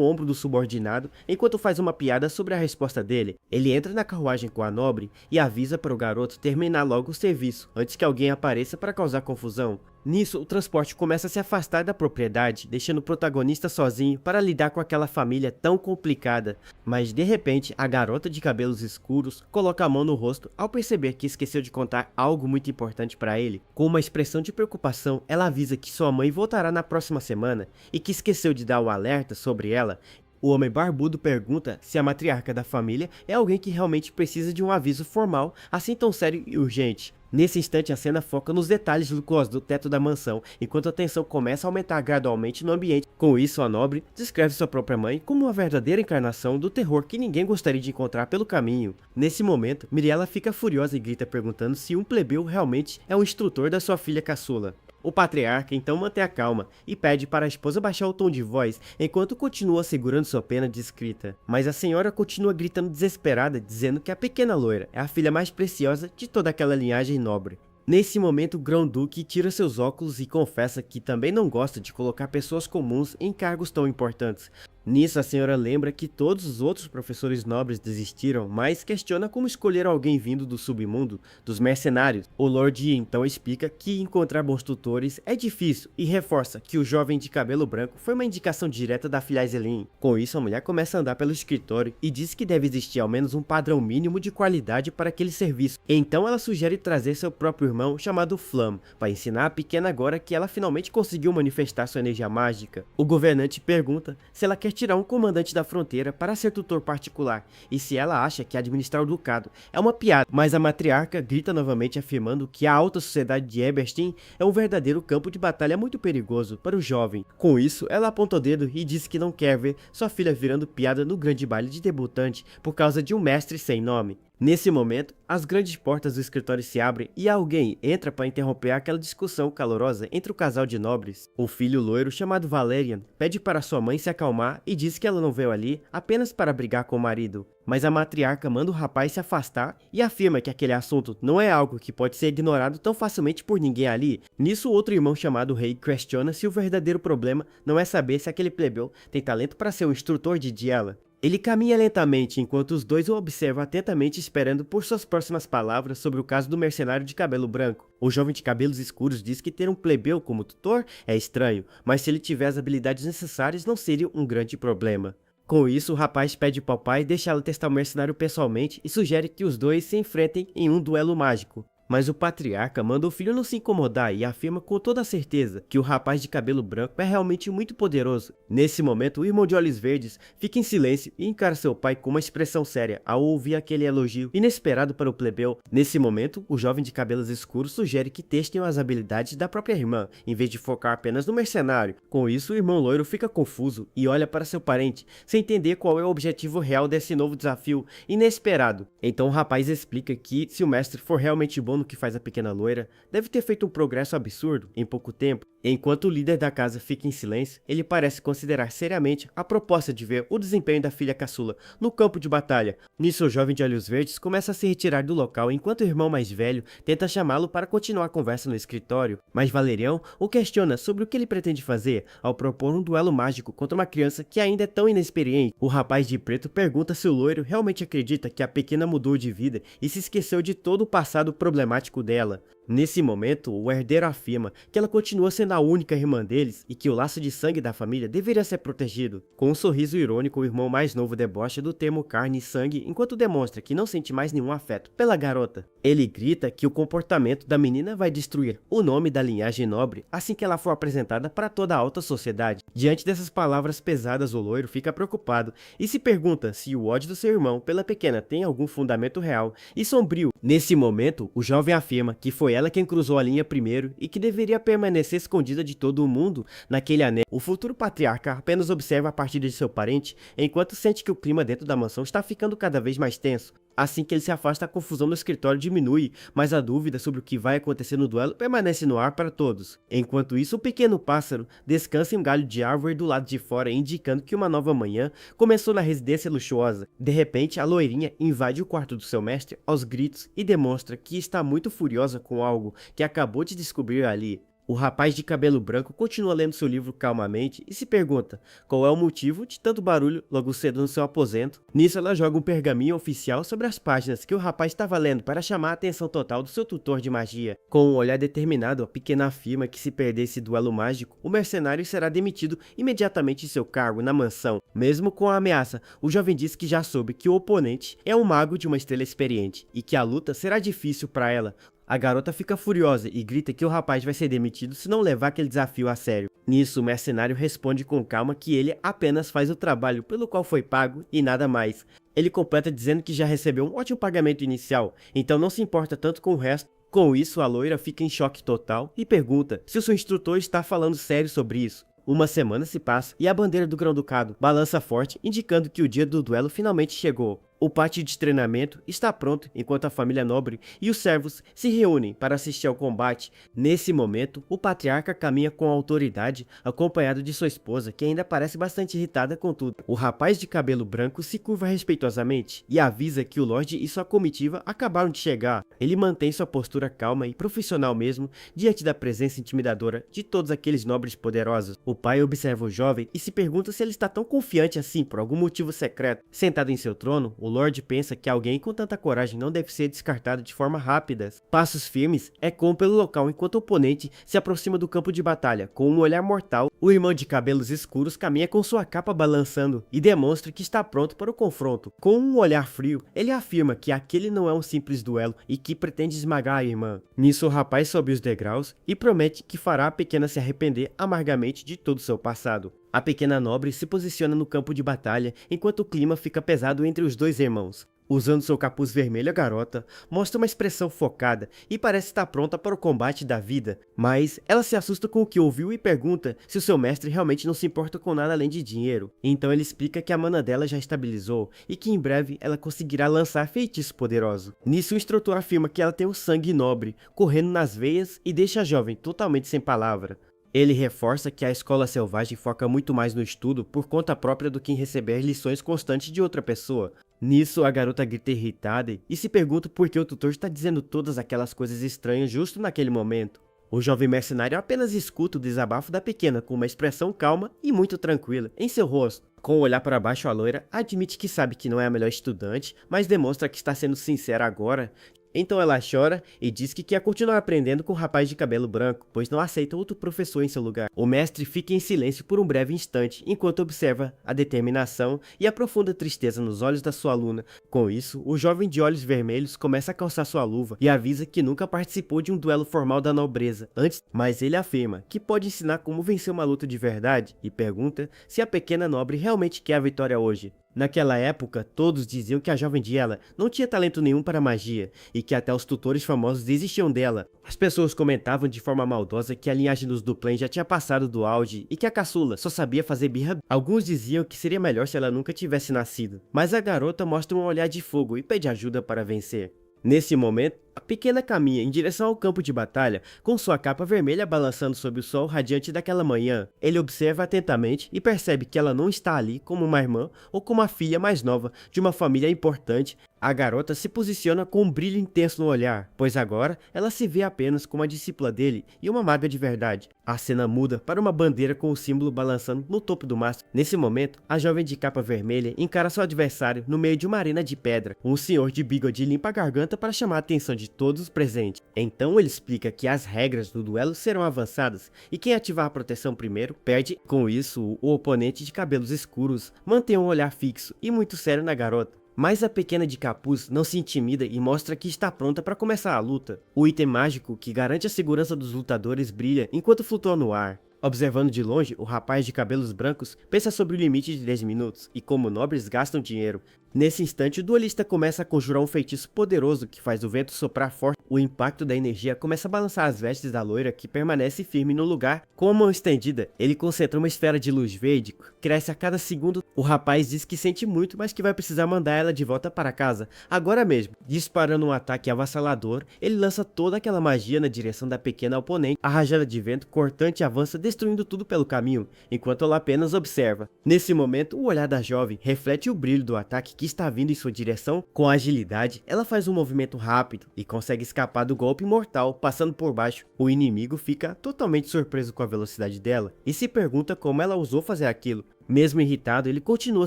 ombro do subordinado enquanto faz uma piada sobre a resposta dele. Ele entra na carruagem com a nobre e avisa para o garoto terminar logo o serviço antes que alguém apareça para causar confusão. Nisso, o transporte começa a se afastar da propriedade, deixando o protagonista sozinho para lidar com aquela família tão complicada. Mas de repente, a garota de cabelos escuros coloca a mão no rosto ao perceber que esqueceu de contar algo muito importante para ele. Com uma expressão de preocupação, ela avisa que sua mãe voltará na próxima semana e que esqueceu de dar o alerta sobre ela. O homem barbudo pergunta se a matriarca da família é alguém que realmente precisa de um aviso formal, assim tão sério e urgente. Nesse instante, a cena foca nos detalhes luxuosos do teto da mansão, enquanto a tensão começa a aumentar gradualmente no ambiente. Com isso, a nobre descreve sua própria mãe como uma verdadeira encarnação do terror que ninguém gostaria de encontrar pelo caminho. Nesse momento, Miriela fica furiosa e grita perguntando se um plebeu realmente é o instrutor da sua filha caçula. O patriarca então mantém a calma e pede para a esposa baixar o tom de voz enquanto continua segurando sua pena de escrita. Mas a senhora continua gritando desesperada, dizendo que a pequena loira é a filha mais preciosa de toda aquela linhagem nobre. Nesse momento, o Grão-Duque tira seus óculos e confessa que também não gosta de colocar pessoas comuns em cargos tão importantes. Nisso, a senhora lembra que todos os outros professores nobres desistiram, mas questiona como escolher alguém vindo do submundo, dos mercenários. O Lorde então explica que encontrar bons tutores é difícil e reforça que o jovem de cabelo branco foi uma indicação direta da filha Aizelin. Com isso, a mulher começa a andar pelo escritório e diz que deve existir ao menos um padrão mínimo de qualidade para aquele serviço. Então ela sugere trazer seu próprio irmão chamado Flam, para ensinar a pequena agora que ela finalmente conseguiu manifestar sua energia mágica. O governante pergunta se ela quer tirar um comandante da fronteira para ser tutor particular, e se ela acha que administrar o ducado é uma piada, mas a matriarca grita novamente afirmando que a alta sociedade de Eberstein é um verdadeiro campo de batalha muito perigoso para o jovem. Com isso, ela aponta o dedo e diz que não quer ver sua filha virando piada no grande baile de debutante por causa de um mestre sem nome. Nesse momento, as grandes portas do escritório se abrem e alguém entra para interromper aquela discussão calorosa entre o casal de nobres. O filho loiro, chamado Valerian, pede para sua mãe se acalmar e diz que ela não veio ali apenas para brigar com o marido. Mas a matriarca manda o rapaz se afastar e afirma que aquele assunto não é algo que pode ser ignorado tão facilmente por ninguém ali. Nisso, outro irmão chamado Rei questiona se o verdadeiro problema não é saber se aquele plebeu tem talento para ser um instrutor de Diela. Ele caminha lentamente enquanto os dois o observam atentamente esperando por suas próximas palavras sobre o caso do mercenário de cabelo branco. O jovem de cabelos escuros diz que ter um plebeu como tutor é estranho, mas se ele tiver as habilidades necessárias não seria um grande problema. Com isso, o rapaz pede para o pai deixá-lo testar o mercenário pessoalmente e sugere que os dois se enfrentem em um duelo mágico. Mas o patriarca manda o filho não se incomodar e afirma com toda certeza que o rapaz de cabelo branco é realmente muito poderoso. Nesse momento, o irmão de olhos verdes fica em silêncio e encara seu pai com uma expressão séria ao ouvir aquele elogio inesperado para o plebeu. Nesse momento, o jovem de cabelos escuros sugere que testem as habilidades da própria irmã, em vez de focar apenas no mercenário. Com isso, o irmão loiro fica confuso e olha para seu parente, sem entender qual é o objetivo real desse novo desafio inesperado. Então o rapaz explica que, se o mestre for realmente bom no que faz a pequena loira, deve ter feito um progresso absurdo em pouco tempo. Enquanto o líder da casa fica em silêncio, ele parece considerar seriamente a proposta de ver o desempenho da filha caçula no campo de batalha. Nisso, o jovem de olhos verdes começa a se retirar do local enquanto o irmão mais velho tenta chamá-lo para continuar a conversa no escritório. Mas Valerião o questiona sobre o que ele pretende fazer ao propor um duelo mágico contra uma criança que ainda é tão inexperiente. O rapaz de preto pergunta se o loiro realmente acredita que a pequena mudou de vida e se esqueceu de todo o passado problemático dela. Nesse momento, o herdeiro afirma que ela continua sendo a única irmã deles e que o laço de sangue da família deveria ser protegido. Com um sorriso irônico, o irmão mais novo debocha do termo carne e sangue enquanto demonstra que não sente mais nenhum afeto pela garota. Ele grita que o comportamento da menina vai destruir o nome da linhagem nobre assim que ela for apresentada para toda a alta sociedade. Diante dessas palavras pesadas, o loiro fica preocupado e se pergunta se o ódio do seu irmão pela pequena tem algum fundamento real e sombrio. Nesse momento, o jovem afirma que foi ela quem cruzou a linha primeiro e que deveria permanecer escondida de todo o mundo naquele anel. O futuro patriarca apenas observa a partida de seu parente, enquanto sente que o clima dentro da mansão está ficando cada vez mais tenso. Assim que ele se afasta, a confusão no escritório diminui, mas a dúvida sobre o que vai acontecer no duelo permanece no ar para todos. Enquanto isso, o pequeno pássaro descansa em um galho de árvore do lado de fora, indicando que uma nova manhã começou na residência luxuosa. De repente, a loirinha invade o quarto do seu mestre aos gritos e demonstra que está muito furiosa com algo que acabou de descobrir ali. O rapaz de cabelo branco continua lendo seu livro calmamente e se pergunta qual é o motivo de tanto barulho logo cedo no seu aposento. Nisso, ela joga um pergaminho oficial sobre as páginas que o rapaz estava lendo para chamar a atenção total do seu tutor de magia. Com um olhar determinado, a pequena afirma que se perder esse duelo mágico, o mercenário será demitido imediatamente de seu cargo na mansão. Mesmo com a ameaça, o jovem diz que já soube que o oponente é um mago de uma estrela experiente e que a luta será difícil para ela. A garota fica furiosa e grita que o rapaz vai ser demitido se não levar aquele desafio a sério. Nisso, o mercenário responde com calma que ele apenas faz o trabalho pelo qual foi pago e nada mais. Ele completa dizendo que já recebeu um ótimo pagamento inicial, então não se importa tanto com o resto. Com isso, a loira fica em choque total e pergunta se o seu instrutor está falando sério sobre isso. Uma semana se passa e a bandeira do Grão-Ducado balança forte, indicando que o dia do duelo finalmente chegou. O pátio de treinamento está pronto enquanto a família nobre e os servos se reúnem para assistir ao combate. Nesse momento, o patriarca caminha com autoridade, acompanhado de sua esposa, que ainda parece bastante irritada com tudo. O rapaz de cabelo branco se curva respeitosamente e avisa que o Lorde e sua comitiva acabaram de chegar. Ele mantém sua postura calma e profissional mesmo, diante da presença intimidadora de todos aqueles nobres poderosos. O pai observa o jovem e se pergunta se ele está tão confiante assim por algum motivo secreto. Sentado em seu trono, o Lorde pensa que alguém com tanta coragem não deve ser descartado de forma rápida. Passos firmes ecoam pelo local enquanto o oponente se aproxima do campo de batalha. Com um olhar mortal, o irmão de cabelos escuros caminha com sua capa balançando e demonstra que está pronto para o confronto. Com um olhar frio, ele afirma que aquele não é um simples duelo e que pretende esmagar a irmã. Nisso, o rapaz sobe os degraus e promete que fará a pequena se arrepender amargamente de todo seu passado. A pequena nobre se posiciona no campo de batalha enquanto o clima fica pesado entre os dois irmãos. Usando seu capuz vermelho, a garota mostra uma expressão focada e parece estar pronta para o combate da vida. Mas ela se assusta com o que ouviu e pergunta se o seu mestre realmente não se importa com nada além de dinheiro. Então ele explica que a mana dela já estabilizou e que em breve ela conseguirá lançar feitiço poderoso. Nisso o instrutor afirma que ela tem o sangue nobre correndo nas veias e deixa a jovem totalmente sem palavra. Ele reforça que a escola selvagem foca muito mais no estudo por conta própria do que em receber lições constantes de outra pessoa. Nisso, a garota grita irritada e se pergunta por que o tutor está dizendo todas aquelas coisas estranhas justo naquele momento. O jovem mercenário apenas escuta o desabafo da pequena com uma expressão calma e muito tranquila em seu rosto. Com o olhar para baixo, a loira admite que sabe que não é a melhor estudante, mas demonstra que está sendo sincera agora. Então ela chora e diz que quer continuar aprendendo com o rapaz de cabelo branco, pois não aceita outro professor em seu lugar. O mestre fica em silêncio por um breve instante, enquanto observa a determinação e a profunda tristeza nos olhos da sua aluna. Com isso, o jovem de olhos vermelhos começa a calçar sua luva e avisa que nunca participou de um duelo formal da nobreza antes, mas ele afirma que pode ensinar como vencer uma luta de verdade e pergunta se a pequena nobre realmente quer a vitória hoje. Naquela época, todos diziam que a jovem Diela não tinha talento nenhum para magia, e que até os tutores famosos desistiam dela. As pessoas comentavam de forma maldosa que a linhagem dos Duplen já tinha passado do auge, e que a caçula só sabia fazer birra. Alguns diziam que seria melhor se ela nunca tivesse nascido, mas a garota mostra um olhar de fogo e pede ajuda para vencer. Nesse momento, a pequena caminha em direção ao campo de batalha, com sua capa vermelha balançando sob o sol radiante daquela manhã. Ele observa atentamente e percebe que ela não está ali como uma irmã ou como a filha mais nova de uma família importante. A garota se posiciona com um brilho intenso no olhar, pois agora ela se vê apenas como a discípula dele e uma maga de verdade. A cena muda para uma bandeira com o símbolo balançando no topo do mastro. Nesse momento, a jovem de capa vermelha encara seu adversário no meio de uma arena de pedra. Um senhor de bigode limpa a garganta para chamar a atenção de todos os presentes. Então ele explica que as regras do duelo serão avançadas e quem ativar a proteção primeiro perde. Com isso, o oponente de cabelos escuros mantém um olhar fixo e muito sério na garota. Mas a pequena de capuz não se intimida e mostra que está pronta para começar a luta. O item mágico que garante a segurança dos lutadores brilha enquanto flutua no ar. Observando de longe, o rapaz de cabelos brancos pensa sobre o limite de 10 minutos e como nobres gastam dinheiro. Nesse instante, o duelista começa a conjurar um feitiço poderoso que faz o vento soprar forte. O impacto da energia começa a balançar as vestes da loira, que permanece firme no lugar. Com a mão estendida, ele concentra uma esfera de luz verde, que cresce a cada segundo. O rapaz diz que sente muito, mas que vai precisar mandar ela de volta para casa, agora mesmo. Disparando um ataque avassalador, ele lança toda aquela magia na direção da pequena oponente. A rajada de vento cortante avança, destruindo tudo pelo caminho, enquanto ela apenas observa. Nesse momento, o olhar da jovem reflete o brilho do ataque que está vindo em sua direção. Com agilidade, ela faz um movimento rápido e consegue escapar do golpe mortal, passando por baixo. O inimigo fica totalmente surpreso com a velocidade dela e se pergunta como ela ousou fazer aquilo. Mesmo irritado, ele continua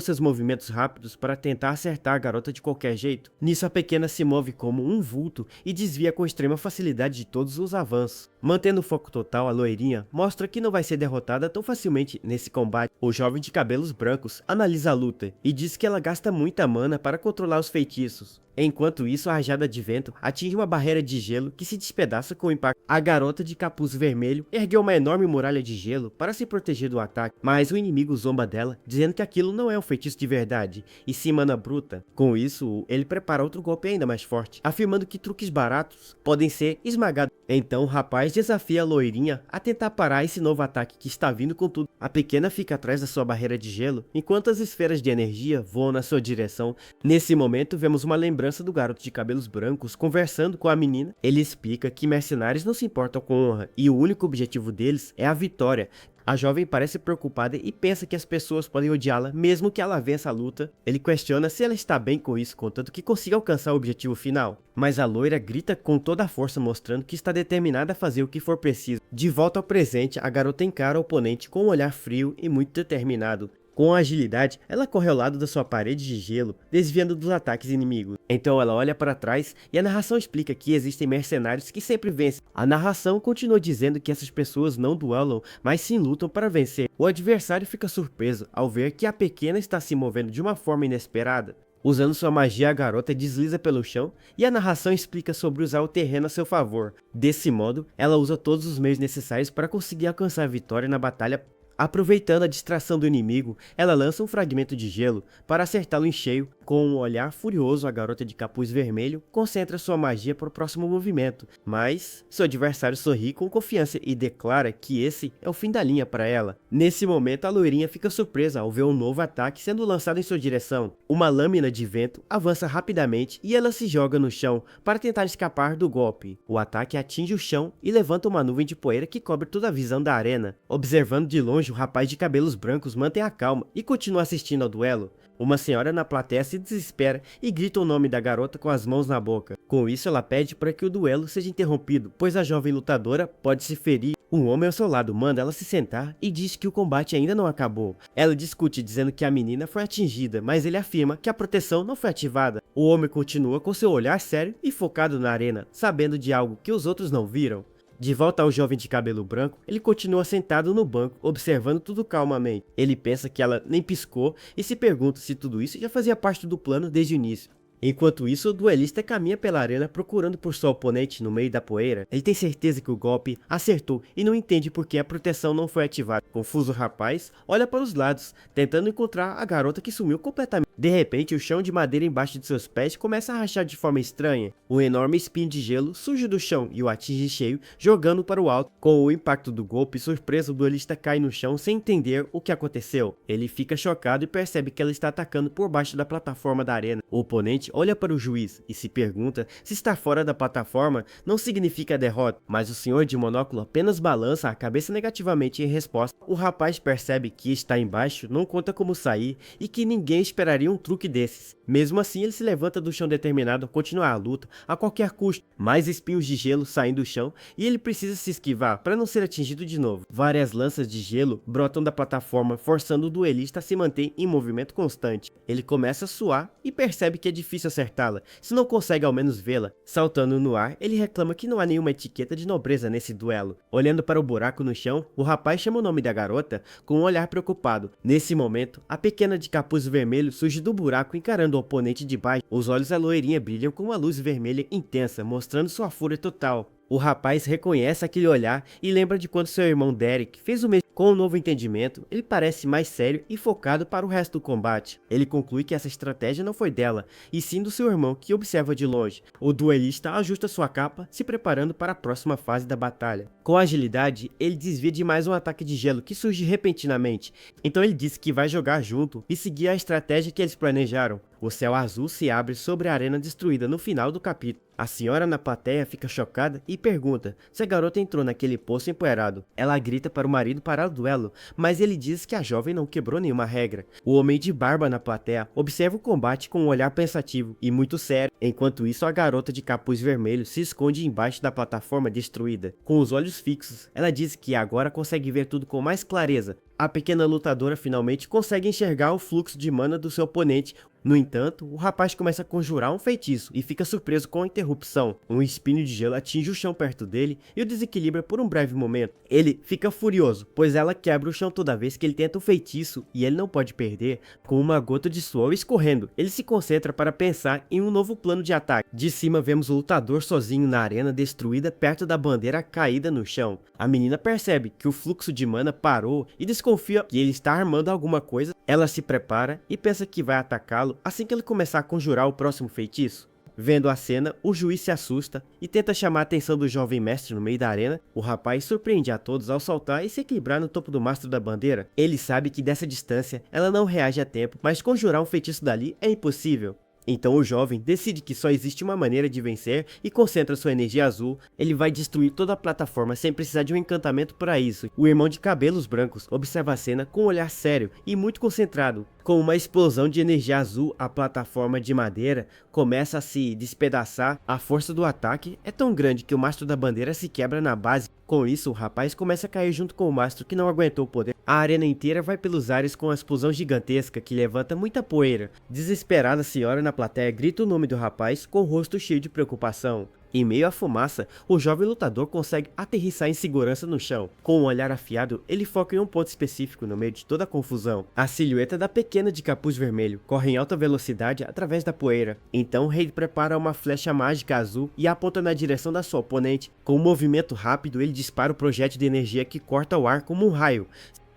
seus movimentos rápidos para tentar acertar a garota de qualquer jeito. Nisso, a pequena se move como um vulto e desvia com extrema facilidade de todos os avanços. Mantendo o foco total, a loirinha mostra que não vai ser derrotada tão facilmente nesse combate. O jovem de cabelos brancos analisa a luta e diz que ela gasta muita mana para controlar os feitiços. Enquanto isso, a rajada de vento atinge uma barreira de gelo que se despedaça com o impacto. A garota de capuz vermelho ergueu uma enorme muralha de gelo para se proteger do ataque, mas o inimigo zomba dela, dizendo que aquilo não é um feitiço de verdade, e sim mana bruta. Com isso, ele prepara outro golpe ainda mais forte, afirmando que truques baratos podem ser esmagados. Então o rapaz desafia a loirinha a tentar parar esse novo ataque que está vindo com tudo. A pequena fica atrás da sua barreira de gelo, enquanto as esferas de energia voam na sua direção. Nesse momento, vemos uma lembrança do garoto de cabelos brancos conversando com a menina. Ele explica que mercenários não se importam com honra, e o único objetivo deles é a vitória. A jovem parece preocupada e pensa que as pessoas podem odiá-la mesmo que ela vença a luta. Ele questiona se ela está bem com isso, contanto que consiga alcançar o objetivo final. Mas a loira grita com toda a força, mostrando que está determinada a fazer o que for preciso. De volta ao presente, a garota encara o oponente com um olhar frio e muito determinado. Com agilidade, ela corre ao lado da sua parede de gelo, desviando dos ataques inimigos. Então ela olha para trás e a narração explica que existem mercenários que sempre vencem. A narração continua dizendo que essas pessoas não duelam, mas sim lutam para vencer. O adversário fica surpreso ao ver que a pequena está se movendo de uma forma inesperada. Usando sua magia, a garota desliza pelo chão e a narração explica sobre usar o terreno a seu favor. Desse modo, ela usa todos os meios necessários para conseguir alcançar a vitória na batalha. Aproveitando a distração do inimigo, ela lança um fragmento de gelo para acertá-lo em cheio. Com um olhar furioso, a garota de capuz vermelho concentra sua magia para o próximo movimento, mas seu adversário sorri com confiança e declara que esse é o fim da linha para ela. Nesse momento, a loirinha fica surpresa ao ver um novo ataque sendo lançado em sua direção. Uma lâmina de vento avança rapidamente e ela se joga no chão para tentar escapar do golpe. O ataque atinge o chão e levanta uma nuvem de poeira que cobre toda a visão da arena. Observando de longe, o rapaz de cabelos brancos mantém a calma e continua assistindo ao duelo. Uma senhora na plateia se desespera e grita o nome da garota com as mãos na boca. Com isso, ela pede para que o duelo seja interrompido, pois a jovem lutadora pode se ferir. Um homem ao seu lado manda ela se sentar e diz que o combate ainda não acabou. Ela discute dizendo que a menina foi atingida, mas ele afirma que a proteção não foi ativada. O homem continua com seu olhar sério e focado na arena, sabendo de algo que os outros não viram. De volta ao jovem de cabelo branco, ele continua sentado no banco, observando tudo calmamente. Ele pensa que ela nem piscou e se pergunta se tudo isso já fazia parte do plano desde o início. Enquanto isso, o duelista caminha pela arena procurando por seu oponente no meio da poeira. Ele tem certeza que o golpe acertou e não entende por que a proteção não foi ativada. Confuso, o rapaz olha para os lados, tentando encontrar a garota que sumiu completamente. De repente, o chão de madeira embaixo de seus pés começa a rachar de forma estranha. Um enorme espinho de gelo surge do chão e o atinge cheio, jogando para o alto. Com o impacto do golpe, surpreso, o duelista cai no chão sem entender o que aconteceu. Ele fica chocado e percebe que ela está atacando por baixo da plataforma da arena. O oponente olha para o juiz e se pergunta se estar fora da plataforma não significa derrota, mas o senhor de monóculo apenas balança a cabeça negativamente em resposta. O rapaz percebe que estar embaixo não conta como sair e que ninguém esperaria um truque desses. Mesmo assim, ele se levanta do chão determinado a continuar a luta a qualquer custo. Mais espinhos de gelo saem do chão e ele precisa se esquivar para não ser atingido de novo. Várias lanças de gelo brotam da plataforma, forçando o duelista a se manter em movimento constante. Ele começa a suar e percebe que é difícil acertá-la, se não consegue ao menos vê-la. Saltando no ar, ele reclama que não há nenhuma etiqueta de nobreza nesse duelo. Olhando para o buraco no chão, o rapaz chama o nome da garota com um olhar preocupado. Nesse momento, a pequena de capuz vermelho surge do buraco encarando o oponente de baixo. Os olhos da loirinha brilham com uma luz vermelha intensa, mostrando sua fúria total. O rapaz reconhece aquele olhar e lembra de quando seu irmão Derek fez o mesmo. Com um novo entendimento, ele parece mais sério e focado para o resto do combate. Ele conclui que essa estratégia não foi dela, e sim do seu irmão, que observa de longe. O duelista ajusta sua capa, se preparando para a próxima fase da batalha. Com agilidade, ele desvia de mais um ataque de gelo que surge repentinamente. Então ele diz que vai jogar junto e seguir a estratégia que eles planejaram. O céu azul se abre sobre a arena destruída no final do capítulo. A senhora na plateia fica chocada e pergunta se a garota entrou naquele poço empoeirado. Ela grita para o marido parar o duelo, mas ele diz que a jovem não quebrou nenhuma regra. O homem de barba na plateia observa o combate com um olhar pensativo e muito sério. Enquanto isso, a garota de capuz vermelho se esconde embaixo da plataforma destruída. Com os olhos fixos, ela diz que agora consegue ver tudo com mais clareza. A pequena lutadora finalmente consegue enxergar o fluxo de mana do seu oponente. No entanto, o rapaz começa a conjurar um feitiço e fica surpreso com a interrupção. Um espinho de gelo atinge o chão perto dele e o desequilibra por um breve momento. Ele fica furioso, pois ela quebra o chão toda vez que ele tenta o feitiço e ele não pode perder. Com uma gota de suor escorrendo, ele se concentra para pensar em um novo plano de ataque. De cima vemos o lutador sozinho na arena destruída perto da bandeira caída no chão. A menina percebe que o fluxo de mana parou e desconfia que ele está armando alguma coisa. Ela se prepara e pensa que vai atacá-lo assim que ele começar a conjurar o próximo feitiço. Vendo a cena, o juiz se assusta e tenta chamar a atenção do jovem mestre no meio da arena. O rapaz surpreende a todos ao saltar e se equilibrar no topo do mastro da bandeira. Ele sabe que dessa distância ela não reage a tempo, mas conjurar um feitiço dali é impossível. Então o jovem decide que só existe uma maneira de vencer e concentra sua energia azul. Ele vai destruir toda a plataforma sem precisar de um encantamento para isso. O irmão de cabelos brancos observa a cena com um olhar sério e muito concentrado. Com uma explosão de energia azul, a plataforma de madeira começa a se despedaçar. A força do ataque é tão grande que o mastro da bandeira se quebra na base. Com isso, o rapaz começa a cair junto com o mastro que não aguentou o poder. A arena inteira vai pelos ares com uma explosão gigantesca que levanta muita poeira. Desesperada, a senhora na plateia grita o nome do rapaz com o rosto cheio de preocupação. Em meio à fumaça, o jovem lutador consegue aterrissar em segurança no chão. Com um olhar afiado, ele foca em um ponto específico no meio de toda a confusão. A silhueta da pequena de capuz vermelho corre em alta velocidade através da poeira. Então o rei prepara uma flecha mágica azul e aponta na direção da sua oponente. Com um movimento rápido, ele dispara o projétil de energia que corta o ar como um raio.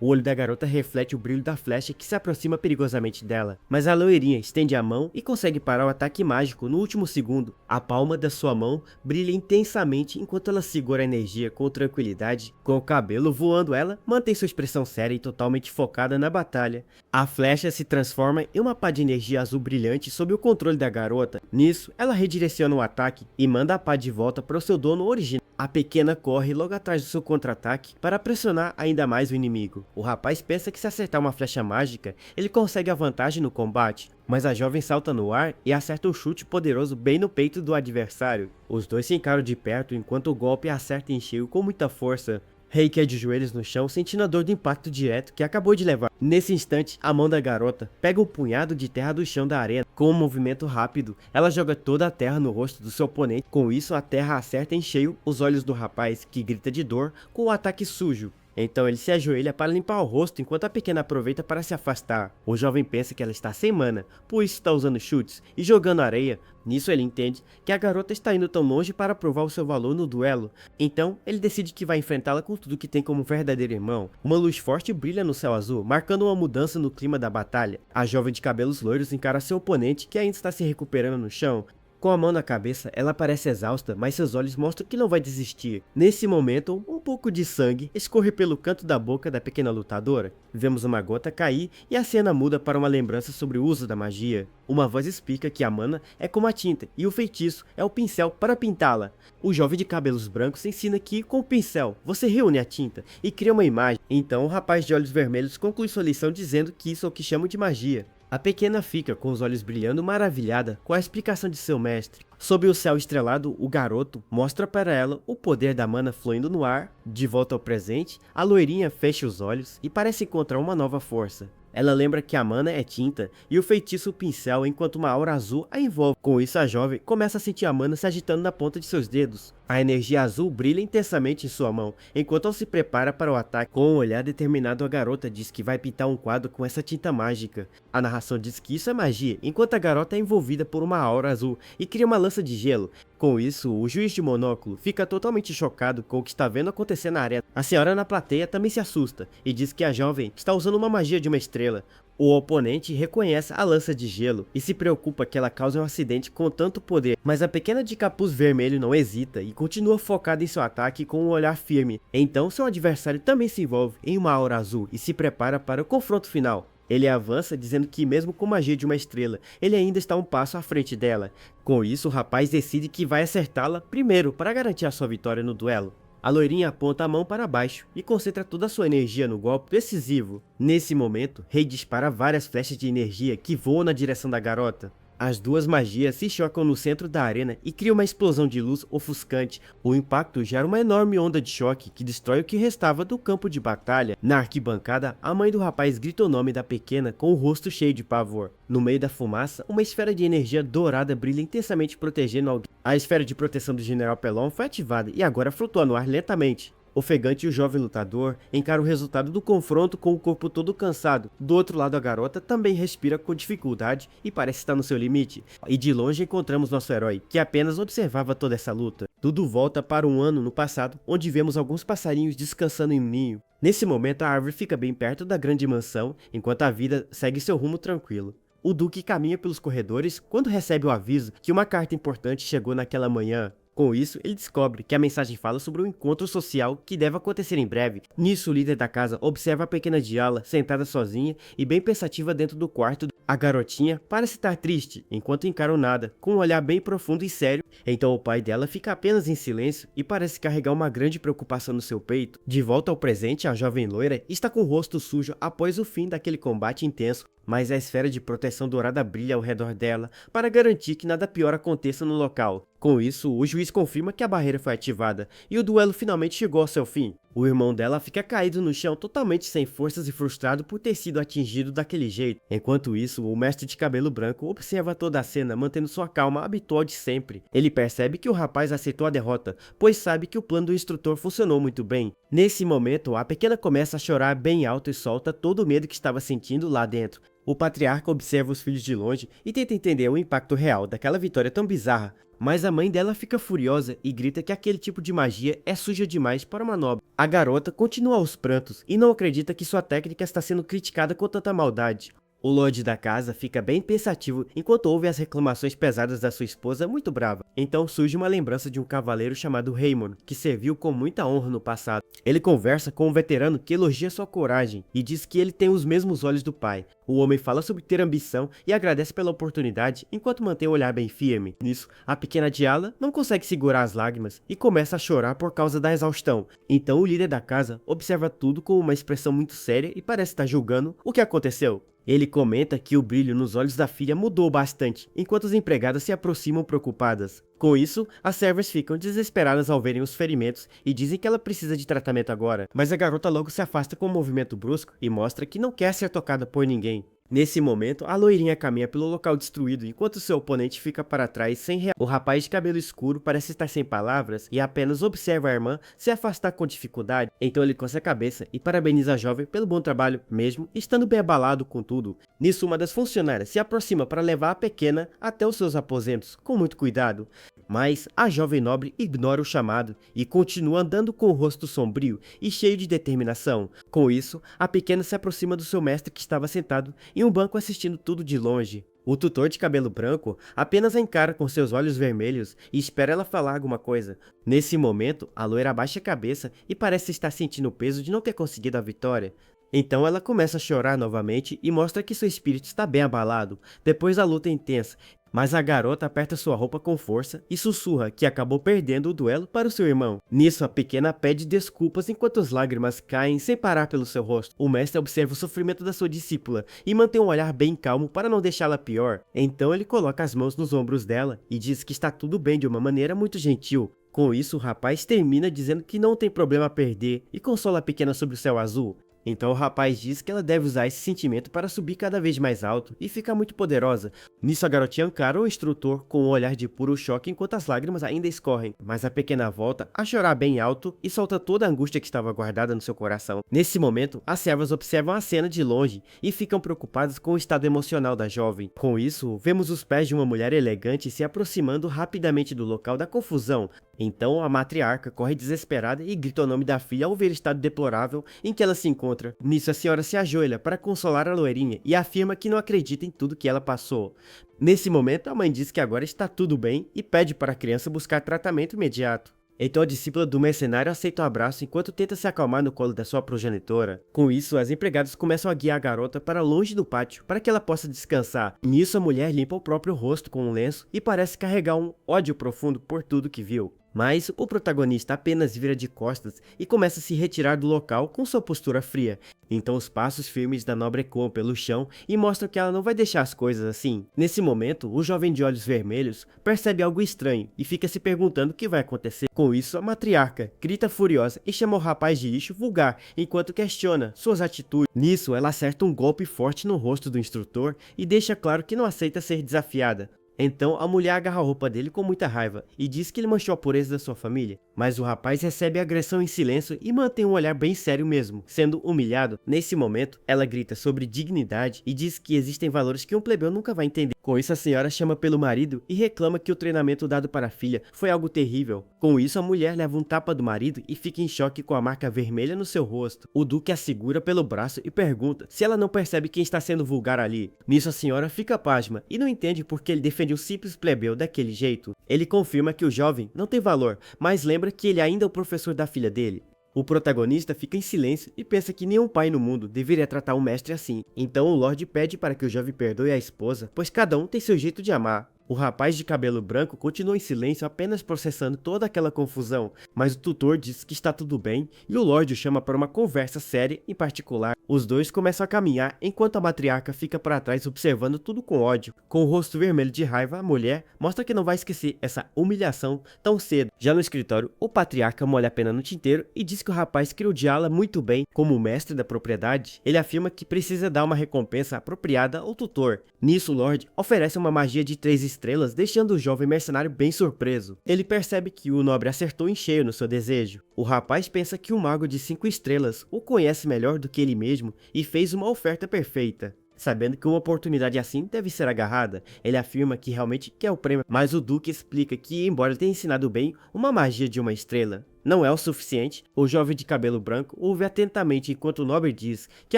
O olho da garota reflete o brilho da flecha que se aproxima perigosamente dela, mas a loirinha estende a mão e consegue parar o ataque mágico no último segundo. A palma da sua mão brilha intensamente enquanto ela segura a energia com tranquilidade. Com o cabelo voando, ela mantém sua expressão séria e totalmente focada na batalha. A flecha se transforma em uma pá de energia azul brilhante sob o controle da garota. Nisso, ela redireciona o ataque e manda a pá de volta para o seu dono original. A pequena corre logo atrás do seu contra-ataque para pressionar ainda mais o inimigo. O rapaz pensa que se acertar uma flecha mágica, ele consegue a vantagem no combate, mas a jovem salta no ar e acerta um chute poderoso bem no peito do adversário. Os dois se encaram de perto enquanto o golpe acerta em cheio com muita força. Rei cai de joelhos no chão, sentindo a dor do impacto direto que acabou de levar. Nesse instante, a mão da garota pega um punhado de terra do chão da arena. Com um movimento rápido, ela joga toda a terra no rosto do seu oponente. Com isso, a terra acerta em cheio os olhos do rapaz, que grita de dor com um ataque sujo. Então ele se ajoelha para limpar o rosto enquanto a pequena aproveita para se afastar. O jovem pensa que ela está sem mana, por isso está usando chutes e jogando areia. Nisso ele entende que a garota está indo tão longe para provar o seu valor no duelo. Então ele decide que vai enfrentá-la com tudo que tem como verdadeiro irmão. Uma luz forte brilha no céu azul, marcando uma mudança no clima da batalha. A jovem de cabelos loiros encara seu oponente, que ainda está se recuperando no chão. Com a mão na cabeça, ela parece exausta, mas seus olhos mostram que não vai desistir. Nesse momento, um pouco de sangue escorre pelo canto da boca da pequena lutadora. Vemos uma gota cair e a cena muda para uma lembrança sobre o uso da magia. Uma voz explica que a mana é como a tinta e o feitiço é o pincel para pintá-la. O jovem de cabelos brancos ensina que, com o pincel, você reúne a tinta e cria uma imagem. Então o rapaz de olhos vermelhos conclui sua lição dizendo que isso é o que chamam de magia. A pequena fica com os olhos brilhando, maravilhada com a explicação de seu mestre. Sob o céu estrelado, o garoto mostra para ela o poder da mana fluindo no ar. De volta ao presente, a loirinha fecha os olhos e parece encontrar uma nova força. Ela lembra que a mana é tinta e o feitiço o pincel, enquanto uma aura azul a envolve. Com isso, a jovem começa a sentir a mana se agitando na ponta de seus dedos. A energia azul brilha intensamente em sua mão, enquanto ela se prepara para o ataque. Com um olhar determinado, a garota diz que vai pintar um quadro com essa tinta mágica. A narração diz que isso é magia, enquanto a garota é envolvida por uma aura azul e cria uma lança de gelo. Com isso, o juiz de monóculo fica totalmente chocado com o que está vendo acontecer na arena. A senhora na plateia também se assusta e diz que a jovem está usando uma magia de uma estrela. O oponente reconhece a lança de gelo e se preocupa que ela cause um acidente com tanto poder, mas a pequena de capuz vermelho não hesita e continua focada em seu ataque com um olhar firme. Então seu adversário também se envolve em uma aura azul e se prepara para o confronto final. Ele avança dizendo que mesmo com magia de uma estrela, ele ainda está um passo à frente dela. Com isso, o rapaz decide que vai acertá-la primeiro para garantir a sua vitória no duelo. A loirinha aponta a mão para baixo e concentra toda a sua energia no golpe decisivo. Nesse momento, Rei dispara várias flechas de energia que voam na direção da garota. As duas magias se chocam no centro da arena e criam uma explosão de luz ofuscante. O impacto gera uma enorme onda de choque que destrói o que restava do campo de batalha. Na arquibancada, a mãe do rapaz grita o nome da pequena com o rosto cheio de pavor. No meio da fumaça, uma esfera de energia dourada brilha intensamente protegendo alguém. A esfera de proteção do General Pelon foi ativada e agora flutua no ar lentamente. Ofegante e o jovem lutador encara o resultado do confronto com o corpo todo cansado. Do outro lado, a garota também respira com dificuldade e parece estar no seu limite. E de longe encontramos nosso herói, que apenas observava toda essa luta. Tudo volta para um ano no passado, onde vemos alguns passarinhos descansando em um ninho. Nesse momento, a árvore fica bem perto da grande mansão, enquanto a vida segue seu rumo tranquilo. O Duque caminha pelos corredores quando recebe o aviso que uma carta importante chegou naquela manhã. Com isso, ele descobre que a mensagem fala sobre um encontro social que deve acontecer em breve. Nisso, o líder da casa observa a pequena Diala sentada sozinha e bem pensativa dentro do quarto. A garotinha parece estar triste, enquanto encara o nada, com um olhar bem profundo e sério. Então o pai dela fica apenas em silêncio e parece carregar uma grande preocupação no seu peito. De volta ao presente, a jovem loira está com o rosto sujo após o fim daquele combate intenso, mas a esfera de proteção dourada brilha ao redor dela para garantir que nada pior aconteça no local. Com isso, o juiz confirma que a barreira foi ativada e o duelo finalmente chegou ao seu fim. O irmão dela fica caído no chão totalmente sem forças e frustrado por ter sido atingido daquele jeito. Enquanto isso, o mestre de cabelo branco observa toda a cena mantendo sua calma habitual de sempre. Ele percebe que o rapaz aceitou a derrota, pois sabe que o plano do instrutor funcionou muito bem. Nesse momento, a pequena começa a chorar bem alto e solta todo o medo que estava sentindo lá dentro. O patriarca observa os filhos de longe e tenta entender o impacto real daquela vitória tão bizarra, mas a mãe dela fica furiosa e grita que aquele tipo de magia é suja demais para uma nobre. A garota continua aos prantos e não acredita que sua técnica está sendo criticada com tanta maldade. O Lorde da casa fica bem pensativo enquanto ouve as reclamações pesadas da sua esposa muito brava. Então surge uma lembrança de um cavaleiro chamado Raymond, que serviu com muita honra no passado. Ele conversa com um veterano que elogia sua coragem e diz que ele tem os mesmos olhos do pai. O homem fala sobre ter ambição e agradece pela oportunidade enquanto mantém o olhar bem firme. Nisso, a pequena Diala não consegue segurar as lágrimas e começa a chorar por causa da exaustão. Então o líder da casa observa tudo com uma expressão muito séria e parece estar julgando o que aconteceu. Ele comenta que o brilho nos olhos da filha mudou bastante, enquanto as empregadas se aproximam preocupadas. Com isso, as servas ficam desesperadas ao verem os ferimentos e dizem que ela precisa de tratamento agora, mas a garota logo se afasta com um movimento brusco e mostra que não quer ser tocada por ninguém. Nesse momento, a loirinha caminha pelo local destruído, enquanto seu oponente fica para trás sem reação. O rapaz de cabelo escuro parece estar sem palavras e apenas observa a irmã se afastar com dificuldade. Então ele coça a cabeça e parabeniza a jovem pelo bom trabalho, mesmo estando bem abalado com tudo. Nisso, uma das funcionárias se aproxima para levar a pequena até os seus aposentos, com muito cuidado. Mas a jovem nobre ignora o chamado e continua andando com o rosto sombrio e cheio de determinação. Com isso, a pequena se aproxima do seu mestre que estava sentado em um banco assistindo tudo de longe. O tutor de cabelo branco apenas a encara com seus olhos vermelhos e espera ela falar alguma coisa. Nesse momento, a loira abaixa a cabeça e parece estar sentindo o peso de não ter conseguido a vitória. Então ela começa a chorar novamente e mostra que seu espírito está bem abalado, depois da luta intensa. Mas a garota aperta sua roupa com força e sussurra que acabou perdendo o duelo para o seu irmão. Nisso, a pequena pede desculpas enquanto as lágrimas caem sem parar pelo seu rosto. O mestre observa o sofrimento da sua discípula e mantém um olhar bem calmo para não deixá-la pior. Então ele coloca as mãos nos ombros dela e diz que está tudo bem de uma maneira muito gentil. Com isso, o rapaz termina dizendo que não tem problema a perder e consola a pequena sobre o céu azul. Então o rapaz diz que ela deve usar esse sentimento para subir cada vez mais alto e ficar muito poderosa. Nisso a garotinha encara o instrutor com um olhar de puro choque enquanto as lágrimas ainda escorrem, mas a pequena volta a chorar bem alto e solta toda a angústia que estava guardada no seu coração. Nesse momento, as servas observam a cena de longe e ficam preocupadas com o estado emocional da jovem. Com isso, vemos os pés de uma mulher elegante se aproximando rapidamente do local da confusão. Então a matriarca corre desesperada e grita o nome da filha ao ver o estado deplorável em que ela se encontra. Nisso a senhora se ajoelha para consolar a loirinha e afirma que não acredita em tudo que ela passou. Nesse momento a mãe diz que agora está tudo bem e pede para a criança buscar tratamento imediato. Então a discípula do mercenário aceita o abraço enquanto tenta se acalmar no colo da sua progenitora. Com isso, as empregadas começam a guiar a garota para longe do pátio para que ela possa descansar. Nisso a mulher limpa o próprio rosto com um lenço e parece carregar um ódio profundo por tudo que viu. Mas o protagonista apenas vira de costas e começa a se retirar do local com sua postura fria. Então os passos firmes da nobre ecoam pelo chão e mostram que ela não vai deixar as coisas assim. Nesse momento, o jovem de olhos vermelhos percebe algo estranho e fica se perguntando o que vai acontecer. Com isso, a matriarca grita furiosa e chama o rapaz de lixo vulgar enquanto questiona suas atitudes. Nisso, ela acerta um golpe forte no rosto do instrutor e deixa claro que não aceita ser desafiada. Então a mulher agarra a roupa dele com muita raiva e diz que ele manchou a pureza da sua família. Mas o rapaz recebe a agressão em silêncio e mantém um olhar bem sério mesmo, sendo humilhado. Nesse momento, ela grita sobre dignidade e diz que existem valores que um plebeu nunca vai entender. Com isso, a senhora chama pelo marido e reclama que o treinamento dado para a filha foi algo terrível. Com isso, a mulher leva um tapa do marido e fica em choque com a marca vermelha no seu rosto. O duque a segura pelo braço e pergunta se ela não percebe quem está sendo vulgar ali. Nisso, a senhora fica pasma e não entende por que ele defende um simples plebeu daquele jeito. Ele confirma que o jovem não tem valor, mas lembra que ele ainda é o professor da filha dele. O protagonista fica em silêncio e pensa que nenhum pai no mundo deveria tratar um mestre assim. Então o Lorde pede para que o jovem perdoe a esposa, pois cada um tem seu jeito de amar. O rapaz de cabelo branco continua em silêncio, apenas processando toda aquela confusão, mas o tutor diz que está tudo bem e o Lorde o chama para uma conversa séria em particular. Os dois começam a caminhar enquanto a matriarca fica para trás observando tudo com ódio. Com o rosto vermelho de raiva, a mulher mostra que não vai esquecer essa humilhação tão cedo. Já no escritório, o patriarca molha a pena no tinteiro e diz que o rapaz criou Diala muito bem. Como mestre da propriedade, ele afirma que precisa dar uma recompensa apropriada ao tutor. Nisso, o Lorde oferece uma magia de 3 estrelas, deixando o jovem mercenário bem surpreso. Ele percebe que o nobre acertou em cheio no seu desejo. O rapaz pensa que o mago de 5 estrelas o conhece melhor do que ele mesmo e fez uma oferta perfeita. Sabendo que uma oportunidade assim deve ser agarrada, ele afirma que realmente quer o prêmio, mas o Duque explica que, embora ele tenha ensinado bem uma magia de uma estrela, não é o suficiente. O jovem de cabelo branco ouve atentamente enquanto o nobre diz que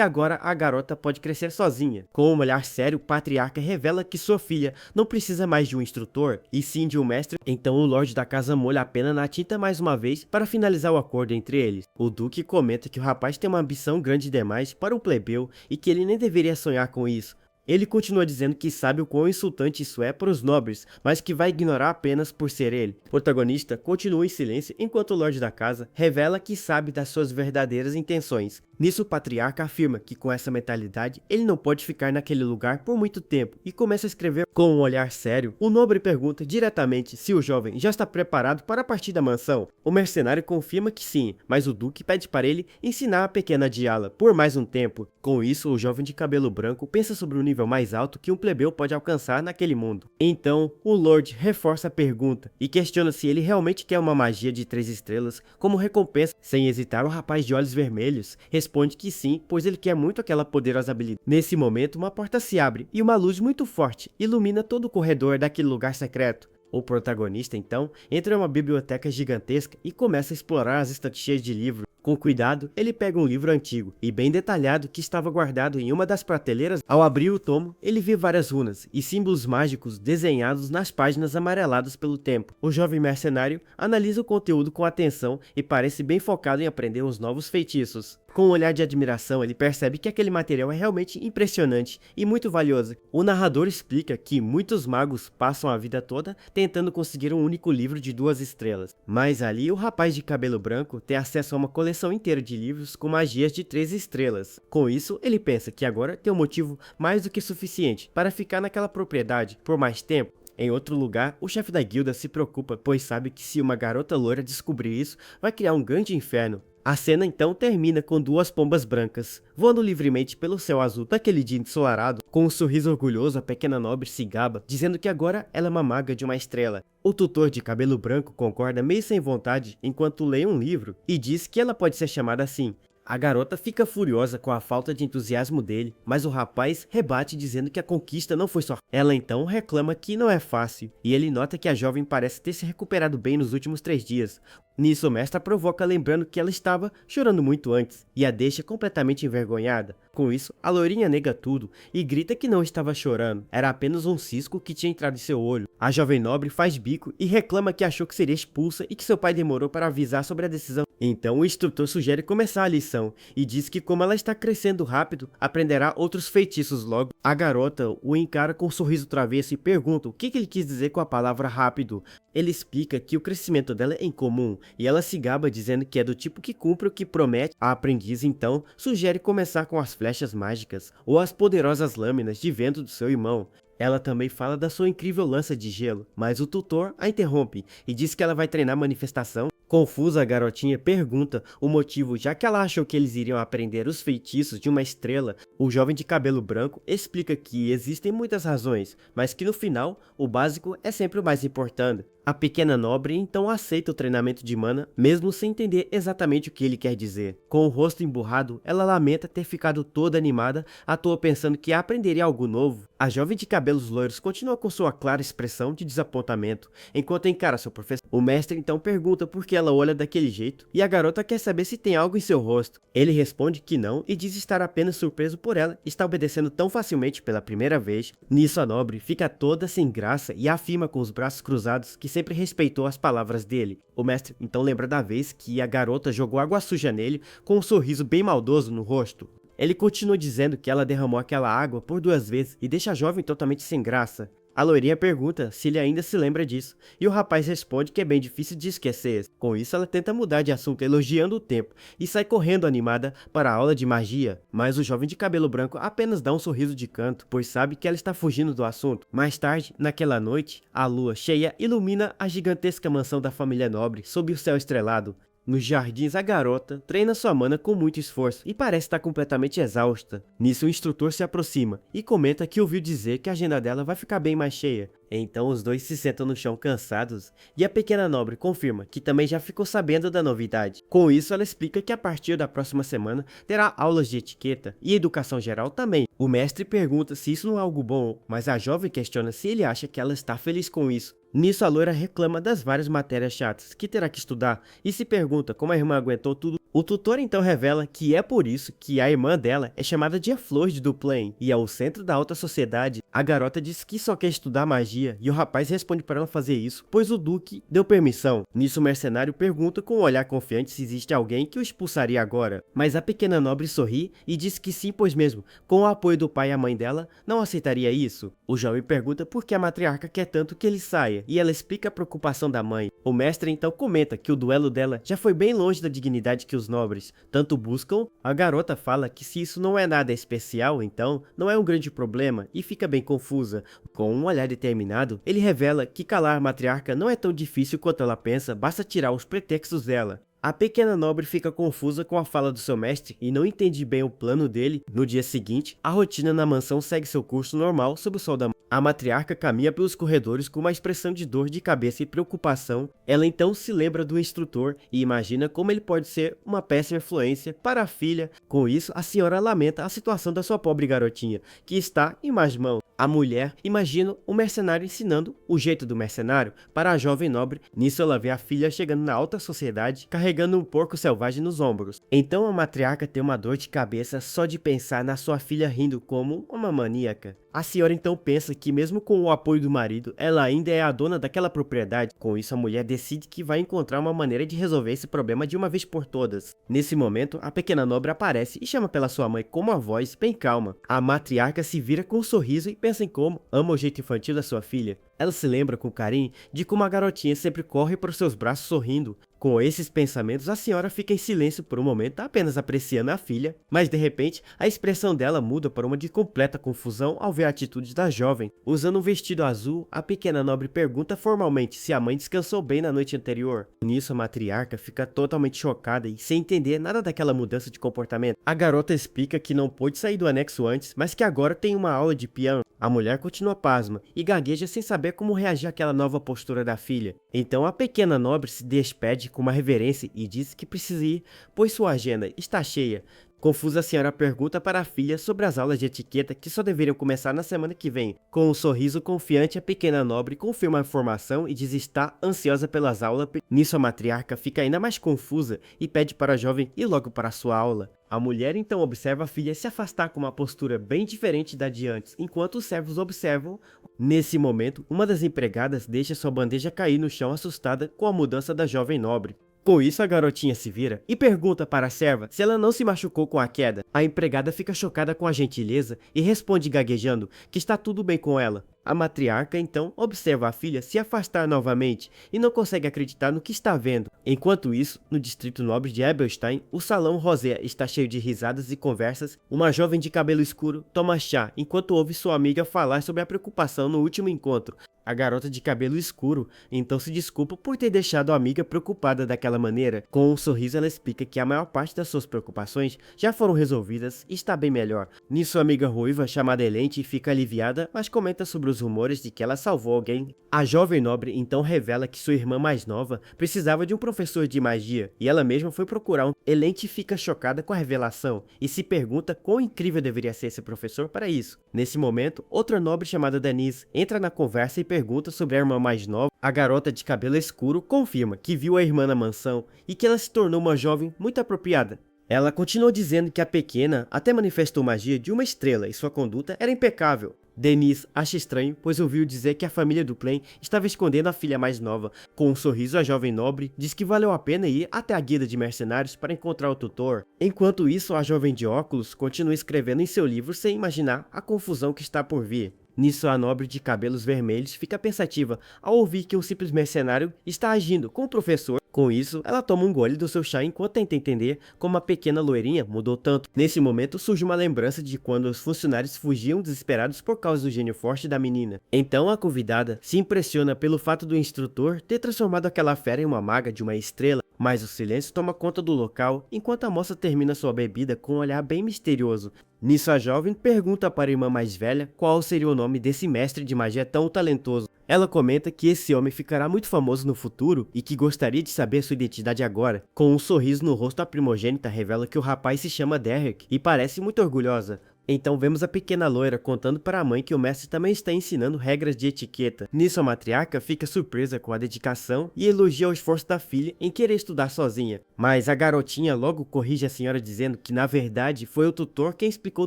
agora a garota pode crescer sozinha. Com um olhar sério, o patriarca revela que sua filha não precisa mais de um instrutor, e sim de um mestre. Então o Lorde da casa molha a pena na tinta mais uma vez para finalizar o acordo entre eles. O Duque comenta que o rapaz tem uma ambição grande demais para um plebeu e que ele nem deveria sonhar com isso. Ele continua dizendo que sabe o quão insultante isso é para os nobres, mas que vai ignorar apenas por ser ele. O protagonista continua em silêncio enquanto o Lorde da casa revela que sabe das suas verdadeiras intenções. Nisso, o patriarca afirma que com essa mentalidade ele não pode ficar naquele lugar por muito tempo e começa a escrever com um olhar sério. O nobre pergunta diretamente se o jovem já está preparado para partir da mansão. O mercenário confirma que sim, mas o Duque pede para ele ensinar a pequena Diala por mais um tempo. Com isso, o jovem de cabelo branco pensa sobre o nível mais alto que um plebeu pode alcançar naquele mundo. Então, o Lorde reforça a pergunta e questiona se ele realmente quer uma magia de 3 estrelas como recompensa. Sem hesitar, o rapaz de olhos vermelhos responde que sim, pois ele quer muito aquela poderosa habilidade. Nesse momento, uma porta se abre e uma luz muito forte ilumina todo o corredor daquele lugar secreto. O protagonista, então, entra em uma biblioteca gigantesca e começa a explorar as estantes cheias de livros. Com cuidado, ele pega um livro antigo e bem detalhado que estava guardado em uma das prateleiras. Ao abrir o tomo, ele vê várias runas e símbolos mágicos desenhados nas páginas amareladas pelo tempo. O jovem mercenário analisa o conteúdo com atenção e parece bem focado em aprender os novos feitiços. Com um olhar de admiração, ele percebe que aquele material é realmente impressionante e muito valioso. O narrador explica que muitos magos passam a vida toda tentando conseguir um único livro de 2 estrelas. Mas ali, o rapaz de cabelo branco tem acesso a uma coleção inteira de livros com magias de 3 estrelas. Com isso, ele pensa que agora tem um motivo mais do que suficiente para ficar naquela propriedade por mais tempo. Em outro lugar, o chefe da guilda se preocupa, pois sabe que se uma garota loira descobrir isso, vai criar um grande inferno. A cena então termina com 2 pombas brancas, voando livremente pelo céu azul daquele dia ensolarado. Com um sorriso orgulhoso, a pequena nobre se gaba, dizendo que agora ela é uma maga de uma estrela. O tutor de cabelo branco concorda meio sem vontade enquanto lê um livro e diz que ela pode ser chamada assim. A garota fica furiosa com a falta de entusiasmo dele, mas o rapaz rebate dizendo que a conquista não foi só. Ela então reclama que não é fácil, e ele nota que a jovem parece ter se recuperado bem nos últimos 3 dias. Nisso, o mestre a provoca lembrando que ela estava chorando muito antes e a deixa completamente envergonhada. Com isso, a loirinha nega tudo e grita que não estava chorando, era apenas um cisco que tinha entrado em seu olho. A jovem nobre faz bico e reclama que achou que seria expulsa e que seu pai demorou para avisar sobre a decisão. Então o instrutor sugere começar a lição e diz que como ela está crescendo rápido, aprenderá outros feitiços logo. A garota o encara com um sorriso travesso e pergunta o que ele quis dizer com a palavra rápido. Ele explica que o crescimento dela é incomum e ela se gaba dizendo que é do tipo que cumpre o que promete. A aprendiz então sugere começar com as flechas mágicas ou as poderosas lâminas de vento do seu irmão. Ela também fala da sua incrível lança de gelo, mas o tutor a interrompe e diz que ela vai treinar manifestação. Confusa, a garotinha pergunta o motivo, já que ela achou que eles iriam aprender os feitiços de uma estrela. O jovem de cabelo branco explica que existem muitas razões, mas que no final, o básico é sempre o mais importante. A pequena nobre então aceita o treinamento de mana, mesmo sem entender exatamente o que ele quer dizer. Com o rosto emburrado, ela lamenta ter ficado toda animada, à toa pensando que aprenderia algo novo. A jovem de cabelos loiros continua com sua clara expressão de desapontamento, enquanto encara seu professor. O mestre então pergunta por que ela olha daquele jeito, e a garota quer saber se tem algo em seu rosto. Ele responde que não e diz estar apenas surpreso por ela estar obedecendo tão facilmente pela primeira vez. Nisso a nobre fica toda sem graça e afirma com os braços cruzados que sempre respeitou as palavras dele. O mestre então lembra da vez que a garota jogou água suja nele com um sorriso bem maldoso no rosto. Ele continua dizendo que ela derramou aquela água por 2 vezes e deixa a jovem totalmente sem graça. A loirinha pergunta se ele ainda se lembra disso, e o rapaz responde que é bem difícil de esquecer. Com isso, ela tenta mudar de assunto elogiando o tempo, e sai correndo animada para a aula de magia. Mas o jovem de cabelo branco apenas dá um sorriso de canto, pois sabe que ela está fugindo do assunto. Mais tarde, naquela noite, a lua cheia ilumina a gigantesca mansão da família nobre sob o céu estrelado. Nos jardins, a garota treina sua mana com muito esforço e parece estar completamente exausta. Nisso, o instrutor se aproxima e comenta que ouviu dizer que a agenda dela vai ficar bem mais cheia. Então os dois se sentam no chão cansados e a pequena nobre confirma que também já ficou sabendo da novidade. Com isso, ela explica que a partir da próxima semana terá aulas de etiqueta e educação geral também. O mestre pergunta se isso não é algo bom, mas a jovem questiona se ele acha que ela está feliz com isso. Nisso, a loira reclama das várias matérias chatas que terá que estudar e se pergunta como a irmã aguentou tudo. O tutor então revela que é por isso que a irmã dela é chamada de a Flor de Duplain e é o centro da alta sociedade. A garota diz que só quer estudar magia e o rapaz responde para ela fazer isso, pois o duque deu permissão. Nisso, o mercenário pergunta com um olhar confiante se existe alguém que o expulsaria agora, mas a pequena nobre sorri e diz que sim, pois mesmo, com o apoio do pai e a mãe dela, não aceitaria isso. O jovem pergunta por que a matriarca quer tanto que ele saia, e ela explica a preocupação da mãe. O mestre então comenta que o duelo dela já foi bem longe da dignidade que os nobres tanto buscam. A garota fala que se isso não é nada especial, então não é um grande problema e fica bem confusa. Com um olhar determinado, ele revela que calar a matriarca não é tão difícil quanto ela pensa, basta tirar os pretextos dela. A pequena nobre fica confusa com a fala do seu mestre e não entende bem o plano dele. No dia seguinte, a rotina na mansão segue seu curso normal sob o sol da manhã. A matriarca caminha pelos corredores com uma expressão de dor de cabeça e preocupação. Ela então se lembra do instrutor e imagina como ele pode ser uma péssima influência para a filha. Com isso, a senhora lamenta a situação da sua pobre garotinha, que está em más mãos. A mulher imagina o mercenário ensinando o jeito do mercenário para a jovem nobre. Nisso, ela vê a filha chegando na alta sociedade, carregando um porco selvagem nos ombros. Então a matriarca tem uma dor de cabeça só de pensar na sua filha rindo como uma maníaca. A senhora então pensa que mesmo com o apoio do marido, ela ainda é a dona daquela propriedade. Com isso, a mulher decide que vai encontrar uma maneira de resolver esse problema de uma vez por todas. Nesse momento, a pequena nobre aparece e chama pela sua mãe com uma voz bem calma. A matriarca se vira com um sorriso e pensa em como ama o jeito infantil da sua filha. Ela se lembra com carinho de como a garotinha sempre corre para os seus braços sorrindo. Com esses pensamentos, a senhora fica em silêncio por um momento, apenas apreciando a filha, mas de repente, a expressão dela muda para uma de completa confusão ao ver a atitude da jovem. Usando um vestido azul, a pequena nobre pergunta formalmente se a mãe descansou bem na noite anterior. Nisso, a matriarca fica totalmente chocada e sem entender nada daquela mudança de comportamento. A garota explica que não pôde sair do anexo antes, mas que agora tem uma aula de piano. A mulher continua pasma e gagueja sem saber como reagir àquela nova postura da filha. Então a pequena nobre se despede com uma reverência e diz que precisa ir, pois sua agenda está cheia. Confusa, a senhora pergunta para a filha sobre as aulas de etiqueta que só deveriam começar na semana que vem. Com um sorriso confiante, a pequena nobre confirma a informação e diz estar ansiosa pelas aulas. Nisso, a matriarca fica ainda mais confusa e pede para a jovem ir logo para sua aula. A mulher então observa a filha se afastar com uma postura bem diferente da de antes, enquanto os servos observam. Nesse momento, uma das empregadas deixa sua bandeja cair no chão, assustada com a mudança da jovem nobre. Com isso, a garotinha se vira e pergunta para a serva se ela não se machucou com a queda. A empregada fica chocada com a gentileza e responde gaguejando que está tudo bem com ela. A matriarca então observa a filha se afastar novamente e não consegue acreditar no que está vendo. Enquanto isso, no distrito nobre de Ebelstein, o salão rosé está cheio de risadas e conversas. Uma jovem de cabelo escuro toma chá enquanto ouve sua amiga falar sobre a preocupação no último encontro. A garota de cabelo escuro então se desculpa por ter deixado a amiga preocupada daquela maneira. Com um sorriso, ela explica que a maior parte das suas preocupações já foram resolvidas e está bem melhor. Nisso, a amiga ruiva, chamada Elente, fica aliviada, mas comenta sobre os rumores de que ela salvou alguém. A jovem nobre então revela que sua irmã mais nova precisava de um professor de magia, e ela mesma foi procurar um. Elente fica chocada com a revelação e se pergunta quão incrível deveria ser esse professor para isso. Nesse momento, outra nobre chamada Denise entra na conversa e pergunta sobre a irmã mais nova. A garota de cabelo escuro confirma que viu a irmã na mansão e que ela se tornou uma jovem muito apropriada. Ela continuou dizendo que a pequena até manifestou magia de uma estrela e sua conduta era impecável. Denise acha estranho, pois ouviu dizer que a família do Plain estava escondendo a filha mais nova. Com um sorriso, a jovem nobre diz que valeu a pena ir até a guilda de mercenários para encontrar o tutor. Enquanto isso, a jovem de óculos continua escrevendo em seu livro sem imaginar a confusão que está por vir. Nisso, a nobre de cabelos vermelhos fica pensativa ao ouvir que um simples mercenário está agindo com o professor. Com isso, ela toma um gole do seu chá enquanto tenta entender como a pequena loirinha mudou tanto. Nesse momento, surge uma lembrança de quando os funcionários fugiam desesperados por causa do gênio forte da menina. Então, a convidada se impressiona pelo fato do instrutor ter transformado aquela fera em uma maga de uma estrela, mas o silêncio toma conta do local enquanto a moça termina sua bebida com um olhar bem misterioso. Nisso, a jovem pergunta para a irmã mais velha qual seria o nome desse mestre de magia tão talentoso. Ela comenta que esse homem ficará muito famoso no futuro e que gostaria de saber sua identidade agora. Com um sorriso no rosto, a primogênita revela que o rapaz se chama Derek e parece muito orgulhosa. Então vemos a pequena loira contando para a mãe que o mestre também está ensinando regras de etiqueta. Nisso, a matriarca fica surpresa com a dedicação e elogia o esforço da filha em querer estudar sozinha. Mas a garotinha logo corrige a senhora dizendo que na verdade foi o tutor quem explicou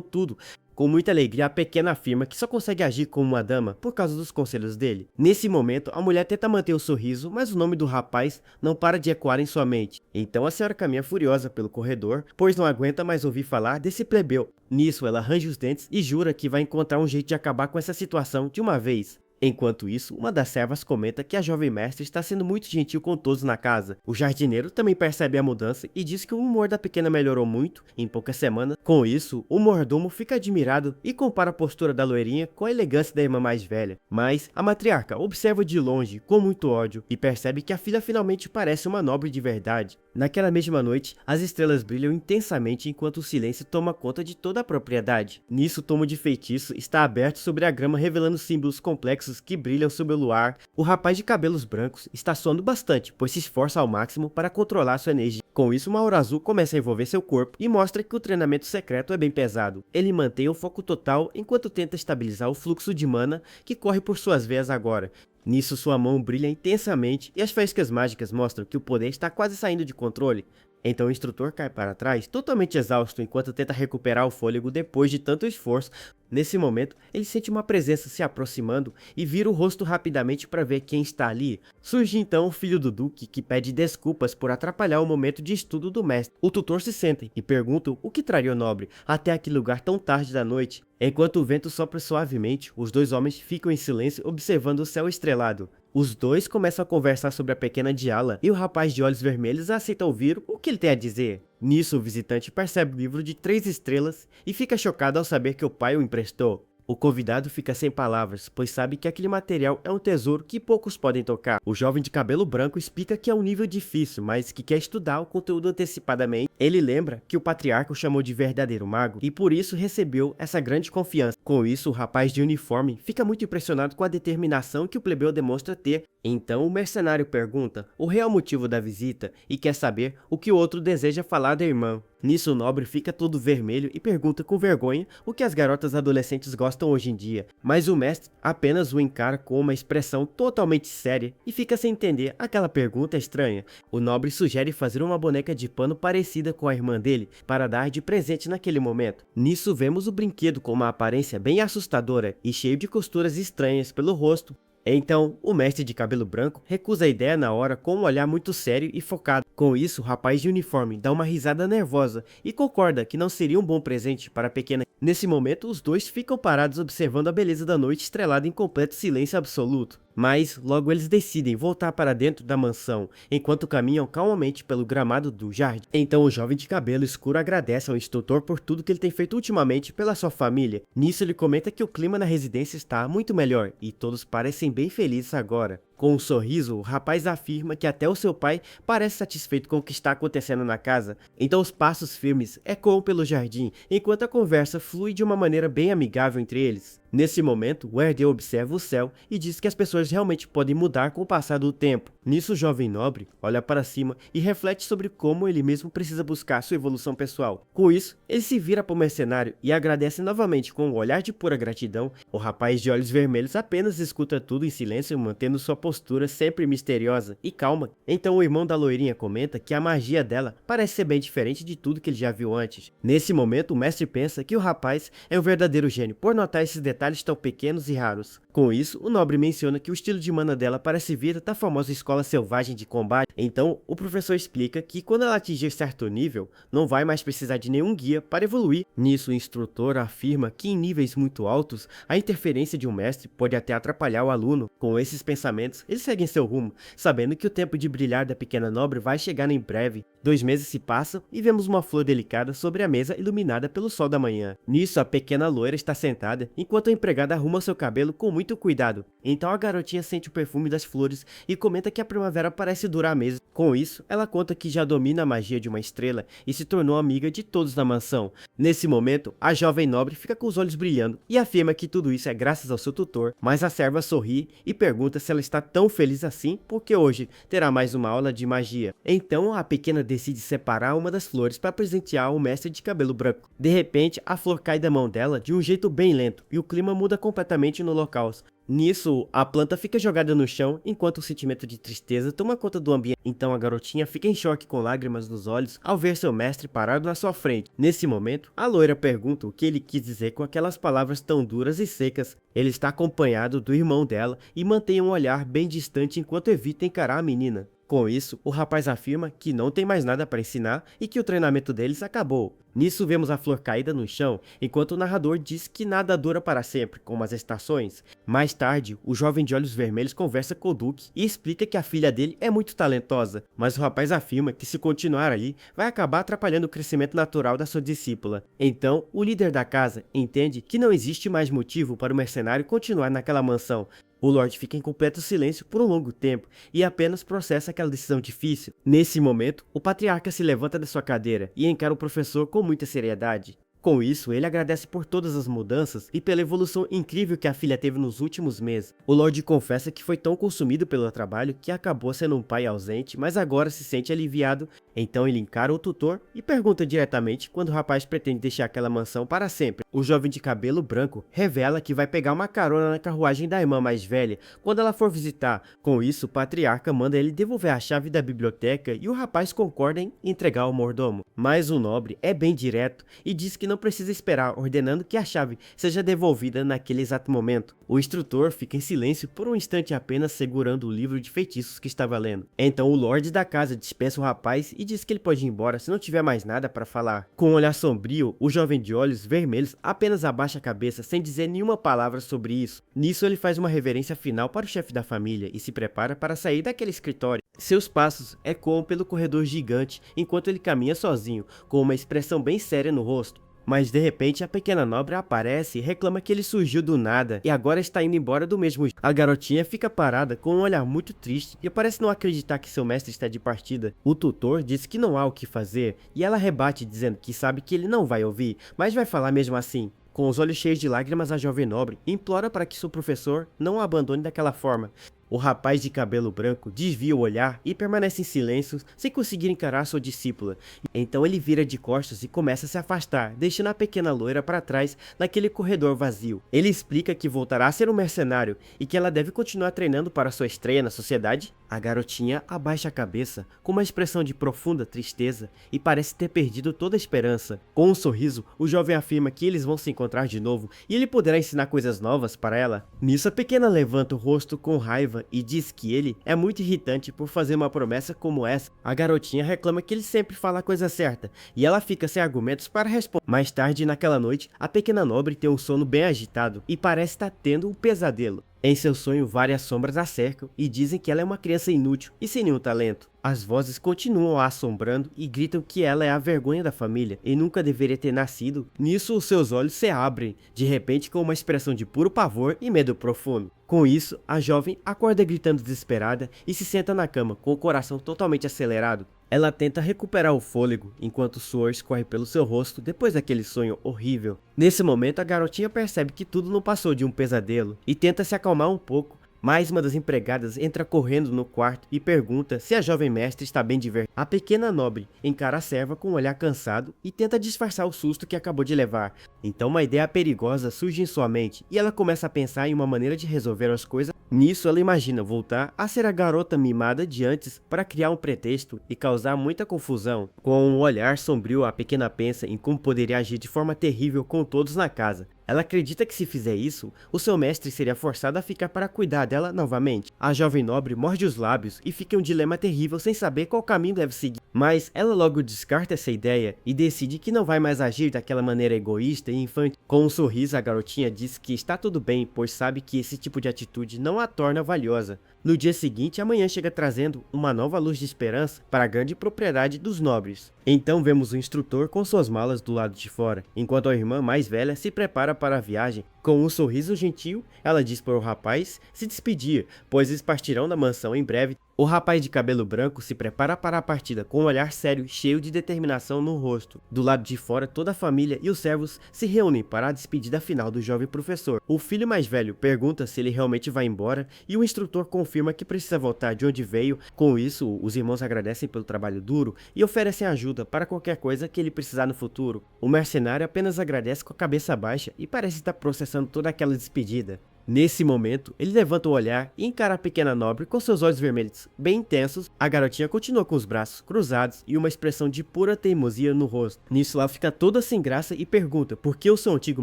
tudo. Com muita alegria, a pequena afirma que só consegue agir como uma dama por causa dos conselhos dele. Nesse momento, a mulher tenta manter o sorriso, mas o nome do rapaz não para de ecoar em sua mente. Então a senhora caminha furiosa pelo corredor, pois não aguenta mais ouvir falar desse plebeu. Nisso, ela arranja os dentes e jura que vai encontrar um jeito de acabar com essa situação de uma vez. Enquanto isso, uma das servas comenta que a jovem mestre está sendo muito gentil com todos na casa. O jardineiro também percebe a mudança e diz que o humor da pequena melhorou muito em poucas semanas. Com isso, o mordomo fica admirado e compara a postura da loirinha com a elegância da irmã mais velha. Mas a matriarca observa de longe com muito ódio e percebe que a filha finalmente parece uma nobre de verdade. Naquela mesma noite, as estrelas brilham intensamente enquanto o silêncio toma conta de toda a propriedade. Nisso, o tomo de feitiço está aberto sobre a grama, revelando símbolos complexos que brilham sob o luar. O rapaz de cabelos brancos está suando bastante, pois se esforça ao máximo para controlar sua energia. Com isso, uma aura azul começa a envolver seu corpo e mostra que o treinamento secreto é bem pesado. Ele mantém o foco total enquanto tenta estabilizar o fluxo de mana que corre por suas veias agora. Nisso, sua mão brilha intensamente e as faíscas mágicas mostram que o poder está quase saindo de controle. Então o instrutor cai para trás, totalmente exausto, enquanto tenta recuperar o fôlego depois de tanto esforço. Nesse momento, ele sente uma presença se aproximando e vira o rosto rapidamente para ver quem está ali. Surge então o filho do duque, que pede desculpas por atrapalhar o momento de estudo do mestre. O tutor se senta e pergunta o que traria o nobre até aquele lugar tão tarde da noite. Enquanto o vento sopra suavemente, os dois homens ficam em silêncio observando o céu estrelado. Os dois começam a conversar sobre a pequena Diala e o rapaz de olhos vermelhos aceita ouvir o que ele tem a dizer. Nisso, o visitante percebe o livro de 3 estrelas e fica chocado ao saber que o pai o emprestou. O convidado fica sem palavras, pois sabe que aquele material é um tesouro que poucos podem tocar. O jovem de cabelo branco explica que é um nível difícil, mas que quer estudar o conteúdo antecipadamente. Ele lembra que o patriarca o chamou de verdadeiro mago e por isso recebeu essa grande confiança. Com isso, o rapaz de uniforme fica muito impressionado com a determinação que o plebeu demonstra ter. Então o mercenário pergunta o real motivo da visita e quer saber o que o outro deseja falar da irmã. Nisso o nobre fica todo vermelho e pergunta com vergonha o que as garotas adolescentes gostam hoje em dia, mas o mestre apenas o encara com uma expressão totalmente séria e fica sem entender aquela pergunta estranha. O nobre sugere fazer uma boneca de pano parecida com a irmã dele para dar de presente naquele momento. Nisso vemos o brinquedo com uma aparência bem assustadora e cheio de costuras estranhas pelo rosto. Então, o mestre de cabelo branco recusa a ideia na hora com um olhar muito sério e focado. Com isso, o rapaz de uniforme dá uma risada nervosa e concorda que não seria um bom presente para a pequena. Nesse momento, os dois ficam parados observando a beleza da noite estrelada em completo silêncio absoluto. Mas logo eles decidem voltar para dentro da mansão, enquanto caminham calmamente pelo gramado do jardim. Então o jovem de cabelo escuro agradece ao instrutor por tudo que ele tem feito ultimamente pela sua família. Nisso ele comenta que o clima na residência está muito melhor e todos parecem bem felizes agora. Com um sorriso, o rapaz afirma que até o seu pai parece satisfeito com o que está acontecendo na casa. Então os passos firmes ecoam pelo jardim, enquanto a conversa flui de uma maneira bem amigável entre eles. Nesse momento, o herdeiro observa o céu e diz que as pessoas realmente podem mudar com o passar do tempo. Nisso, o jovem nobre olha para cima e reflete sobre como ele mesmo precisa buscar sua evolução pessoal. Com isso, ele se vira para o mercenário e agradece novamente com um olhar de pura gratidão. O rapaz de olhos vermelhos apenas escuta tudo em silêncio, mantendo sua postura sempre misteriosa e calma. Então o irmão da loirinha comenta que a magia dela parece ser bem diferente de tudo que ele já viu antes. Nesse momento, o mestre pensa que o rapaz é um verdadeiro gênio por notar esses detalhes tão pequenos e raros. Com isso, o nobre menciona que o estilo de mana dela parece vir da famosa escola selvagem de combate. Então, o professor explica que quando ela atingir certo nível, não vai mais precisar de nenhum guia para evoluir. Nisso, o instrutor afirma que em níveis muito altos, a interferência de um mestre pode até atrapalhar o aluno. Com esses pensamentos, ele segue em seu rumo, sabendo que o tempo de brilhar da pequena nobre vai chegar em breve. 2 meses se passam e vemos uma flor delicada sobre a mesa iluminada pelo sol da manhã. Nisso, a pequena loira está sentada, enquanto a empregada arruma seu cabelo com muito cuidado. Então a garotinha sente o perfume das flores e comenta que a primavera parece durar meses. Com isso, ela conta que já domina a magia de uma estrela e se tornou amiga de todos na mansão. Nesse momento, a jovem nobre fica com os olhos brilhando e afirma que tudo isso é graças ao seu tutor, mas a serva sorri e pergunta se ela está tão feliz assim porque hoje terá mais uma aula de magia. Então a pequena decide separar uma das flores para presentear o mestre de cabelo branco. De repente, a flor cai da mão dela de um jeito bem lento e o clima muda completamente no local. Nisso, a planta fica jogada no chão, enquanto o sentimento de tristeza toma conta do ambiente. Então a garotinha fica em choque com lágrimas nos olhos ao ver seu mestre parado na sua frente. Nesse momento, a loira pergunta o que ele quis dizer com aquelas palavras tão duras e secas. Ele está acompanhado do irmão dela e mantém um olhar bem distante enquanto evita encarar a menina. Com isso, o rapaz afirma que não tem mais nada para ensinar e que o treinamento deles acabou. Nisso vemos a flor caída no chão, enquanto o narrador diz que nada dura para sempre, como as estações. Mais tarde, o jovem de olhos vermelhos conversa com o Duque e explica que a filha dele é muito talentosa, mas o rapaz afirma que se continuar ali, vai acabar atrapalhando o crescimento natural da sua discípula. Então, o líder da casa entende que não existe mais motivo para o mercenário continuar naquela mansão. O Lorde fica em completo silêncio por um longo tempo e apenas processa aquela decisão difícil. Nesse momento, o patriarca se levanta da sua cadeira e encara o professor com muita seriedade. Com isso, ele agradece por todas as mudanças e pela evolução incrível que a filha teve nos últimos meses. O Lorde confessa que foi tão consumido pelo trabalho que acabou sendo um pai ausente, mas agora se sente aliviado. Então ele encara o tutor e pergunta diretamente quando o rapaz pretende deixar aquela mansão para sempre. O jovem de cabelo branco revela que vai pegar uma carona na carruagem da irmã mais velha quando ela for visitar. Com isso, o patriarca manda ele devolver a chave da biblioteca e o rapaz concorda em entregar ao mordomo. Mas o nobre é bem direto e diz que não precisa esperar, ordenando que a chave seja devolvida naquele exato momento. O instrutor fica em silêncio por um instante apenas segurando o livro de feitiços que estava lendo. Então o Lorde da casa dispensa o rapaz e diz que ele pode ir embora se não tiver mais nada para falar. Com um olhar sombrio, o jovem de olhos vermelhos apenas abaixa a cabeça sem dizer nenhuma palavra sobre isso. Nisso ele faz uma reverência final para o chefe da família e se prepara para sair daquele escritório. Seus passos ecoam pelo corredor gigante enquanto ele caminha sozinho, com uma expressão bem séria no rosto. Mas de repente a pequena nobre aparece e reclama que ele surgiu do nada e agora está indo embora do mesmo jeito. A garotinha fica parada com um olhar muito triste e parece não acreditar que seu mestre está de partida. O tutor diz que não há o que fazer e ela rebate dizendo que sabe que ele não vai ouvir, mas vai falar mesmo assim. Com os olhos cheios de lágrimas, a jovem nobre implora para que seu professor não a abandone daquela forma. O rapaz de cabelo branco desvia o olhar e permanece em silêncio sem conseguir encarar sua discípula. Então ele vira de costas e começa a se afastar, deixando a pequena loira para trás naquele corredor vazio. Ele explica que voltará a ser um mercenário e que ela deve continuar treinando para sua estreia na sociedade. A garotinha abaixa a cabeça com uma expressão de profunda tristeza e parece ter perdido toda a esperança. Com um sorriso, o jovem afirma que eles vão se encontrar de novo e ele poderá ensinar coisas novas para ela. Nisso, a pequena levanta o rosto com raiva e diz que ele é muito irritante por fazer uma promessa como essa. A garotinha reclama que ele sempre fala a coisa certa e ela fica sem argumentos para responder. Mais tarde naquela noite, a pequena nobre tem um sono bem agitado e parece estar tendo um pesadelo. Em seu sonho, várias sombras a cercam e dizem que ela é uma criança inútil e sem nenhum talento. As vozes continuam a assombrando e gritam que ela é a vergonha da família e nunca deveria ter nascido. Nisso, os seus olhos se abrem, de repente com uma expressão de puro pavor e medo profundo. Com isso, a jovem acorda gritando desesperada e se senta na cama com o coração totalmente acelerado. Ela tenta recuperar o fôlego enquanto o suor escorre pelo seu rosto depois daquele sonho horrível. Nesse momento, a garotinha percebe que tudo não passou de um pesadelo e tenta se acalmar um pouco. Mais uma das empregadas entra correndo no quarto e pergunta se a jovem mestre está bem de verdade. A pequena nobre encara a serva com um olhar cansado e tenta disfarçar o susto que acabou de levar. Então uma ideia perigosa surge em sua mente e ela começa a pensar em uma maneira de resolver as coisas. Nisso ela imagina voltar a ser a garota mimada de antes para criar um pretexto e causar muita confusão. Com um olhar sombrio, a pequena pensa em como poderia agir de forma terrível com todos na casa. Ela acredita que se fizer isso, o seu mestre seria forçado a ficar para cuidar dela novamente. A jovem nobre morde os lábios e fica em um dilema terrível sem saber qual caminho deve seguir. Mas ela logo descarta essa ideia e decide que não vai mais agir daquela maneira egoísta e infantil. Com um sorriso, a garotinha diz que está tudo bem, pois sabe que esse tipo de atitude não a torna valiosa. No dia seguinte, a manhã chega trazendo uma nova luz de esperança para a grande propriedade dos nobres. Então vemos o instrutor com suas malas do lado de fora, enquanto a irmã mais velha se prepara para a viagem. Com um sorriso gentil, ela diz para o rapaz se despedir, pois eles partirão da mansão em breve. O rapaz de cabelo branco se prepara para a partida com um olhar sério e cheio de determinação no rosto. Do lado de fora, toda a família e os servos se reúnem para a despedida final do jovem professor. O filho mais velho pergunta se ele realmente vai embora e o instrutor confirma que precisa voltar de onde veio. Com isso, os irmãos agradecem pelo trabalho duro e oferecem ajuda para qualquer coisa que ele precisar no futuro. O mercenário apenas agradece com a cabeça baixa e parece estar processando toda aquela despedida. Nesse momento, ele levanta o olhar e encara a pequena nobre com seus olhos vermelhos bem intensos. A garotinha continua com os braços cruzados e uma expressão de pura teimosia no rosto. Nisso, ela fica toda sem graça e pergunta por que o seu antigo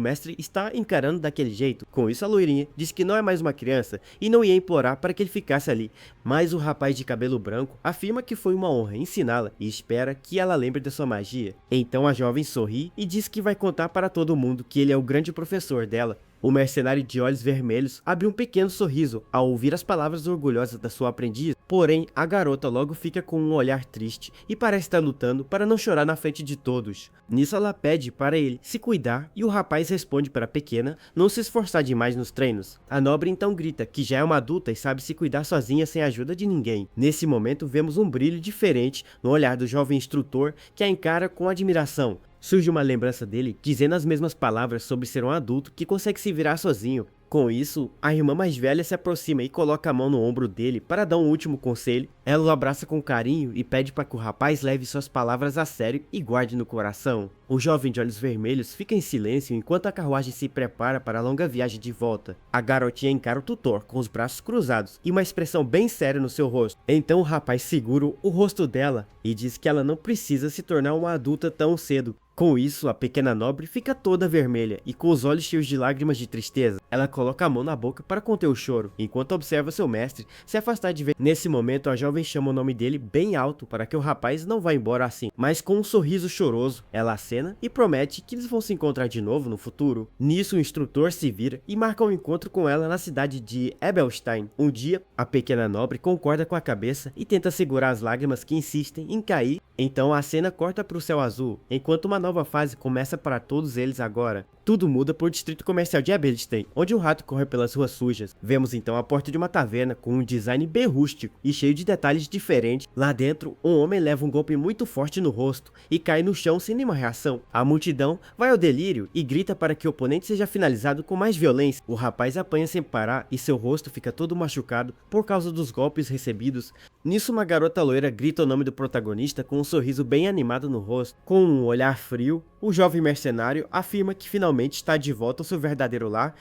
mestre está encarando daquele jeito. Com isso, a loirinha diz que não é mais uma criança e não ia implorar para que ele ficasse ali. Mas o rapaz de cabelo branco afirma que foi uma honra ensiná-la e espera que ela lembre da sua magia. Então a jovem sorri e diz que vai contar para todo mundo que ele é o grande professor dela. O mercenário de olhos vermelhos abre um pequeno sorriso ao ouvir as palavras orgulhosas da sua aprendiz, porém a garota logo fica com um olhar triste e parece estar lutando para não chorar na frente de todos. Nisso ela pede para ele se cuidar e o rapaz responde para a pequena não se esforçar demais nos treinos. A nobre então grita que já é uma adulta e sabe se cuidar sozinha sem a ajuda de ninguém. Nesse momento vemos um brilho diferente no olhar do jovem instrutor que a encara com admiração. Surge uma lembrança dele dizendo as mesmas palavras sobre ser um adulto que consegue se virar sozinho. Com isso, a irmã mais velha se aproxima e coloca a mão no ombro dele para dar um último conselho. Ela o abraça com carinho e pede para que o rapaz leve suas palavras a sério e guarde no coração. O jovem de olhos vermelhos fica em silêncio enquanto a carruagem se prepara para a longa viagem de volta. A garotinha encara o tutor com os braços cruzados e uma expressão bem séria no seu rosto. Então o rapaz segura o rosto dela e diz que ela não precisa se tornar uma adulta tão cedo. Com isso, a pequena nobre fica toda vermelha e com os olhos cheios de lágrimas de tristeza. Ela coloca a mão na boca para conter o choro, enquanto observa seu mestre se afastar de vez. Nesse momento, a jovem chama o nome dele bem alto para que o rapaz não vá embora assim. Mas com um sorriso choroso, ela acena e promete que eles vão se encontrar de novo no futuro. Nisso, o instrutor se vira e marca um encontro com ela na cidade de Ebelstein. Um dia, a pequena nobre concorda com a cabeça e tenta segurar as lágrimas que insistem em cair. Então a cena corta para o céu azul, enquanto uma nova fase começa para todos eles agora. Tudo muda por distrito comercial de Abedstein, onde o rato corre pelas ruas sujas. Vemos então a porta de uma taverna com um design bem rústico e cheio de detalhes diferentes. Lá dentro, um homem leva um golpe muito forte no rosto e cai no chão sem nenhuma reação. A multidão vai ao delírio e grita para que o oponente seja finalizado com mais violência. O rapaz apanha sem parar e seu rosto fica todo machucado por causa dos golpes recebidos. Nisso, uma garota loira grita o nome do protagonista com um sorriso bem animado no rosto. Com um olhar frio, o jovem mercenário afirma que finalmente está de volta ao seu verdadeiro lar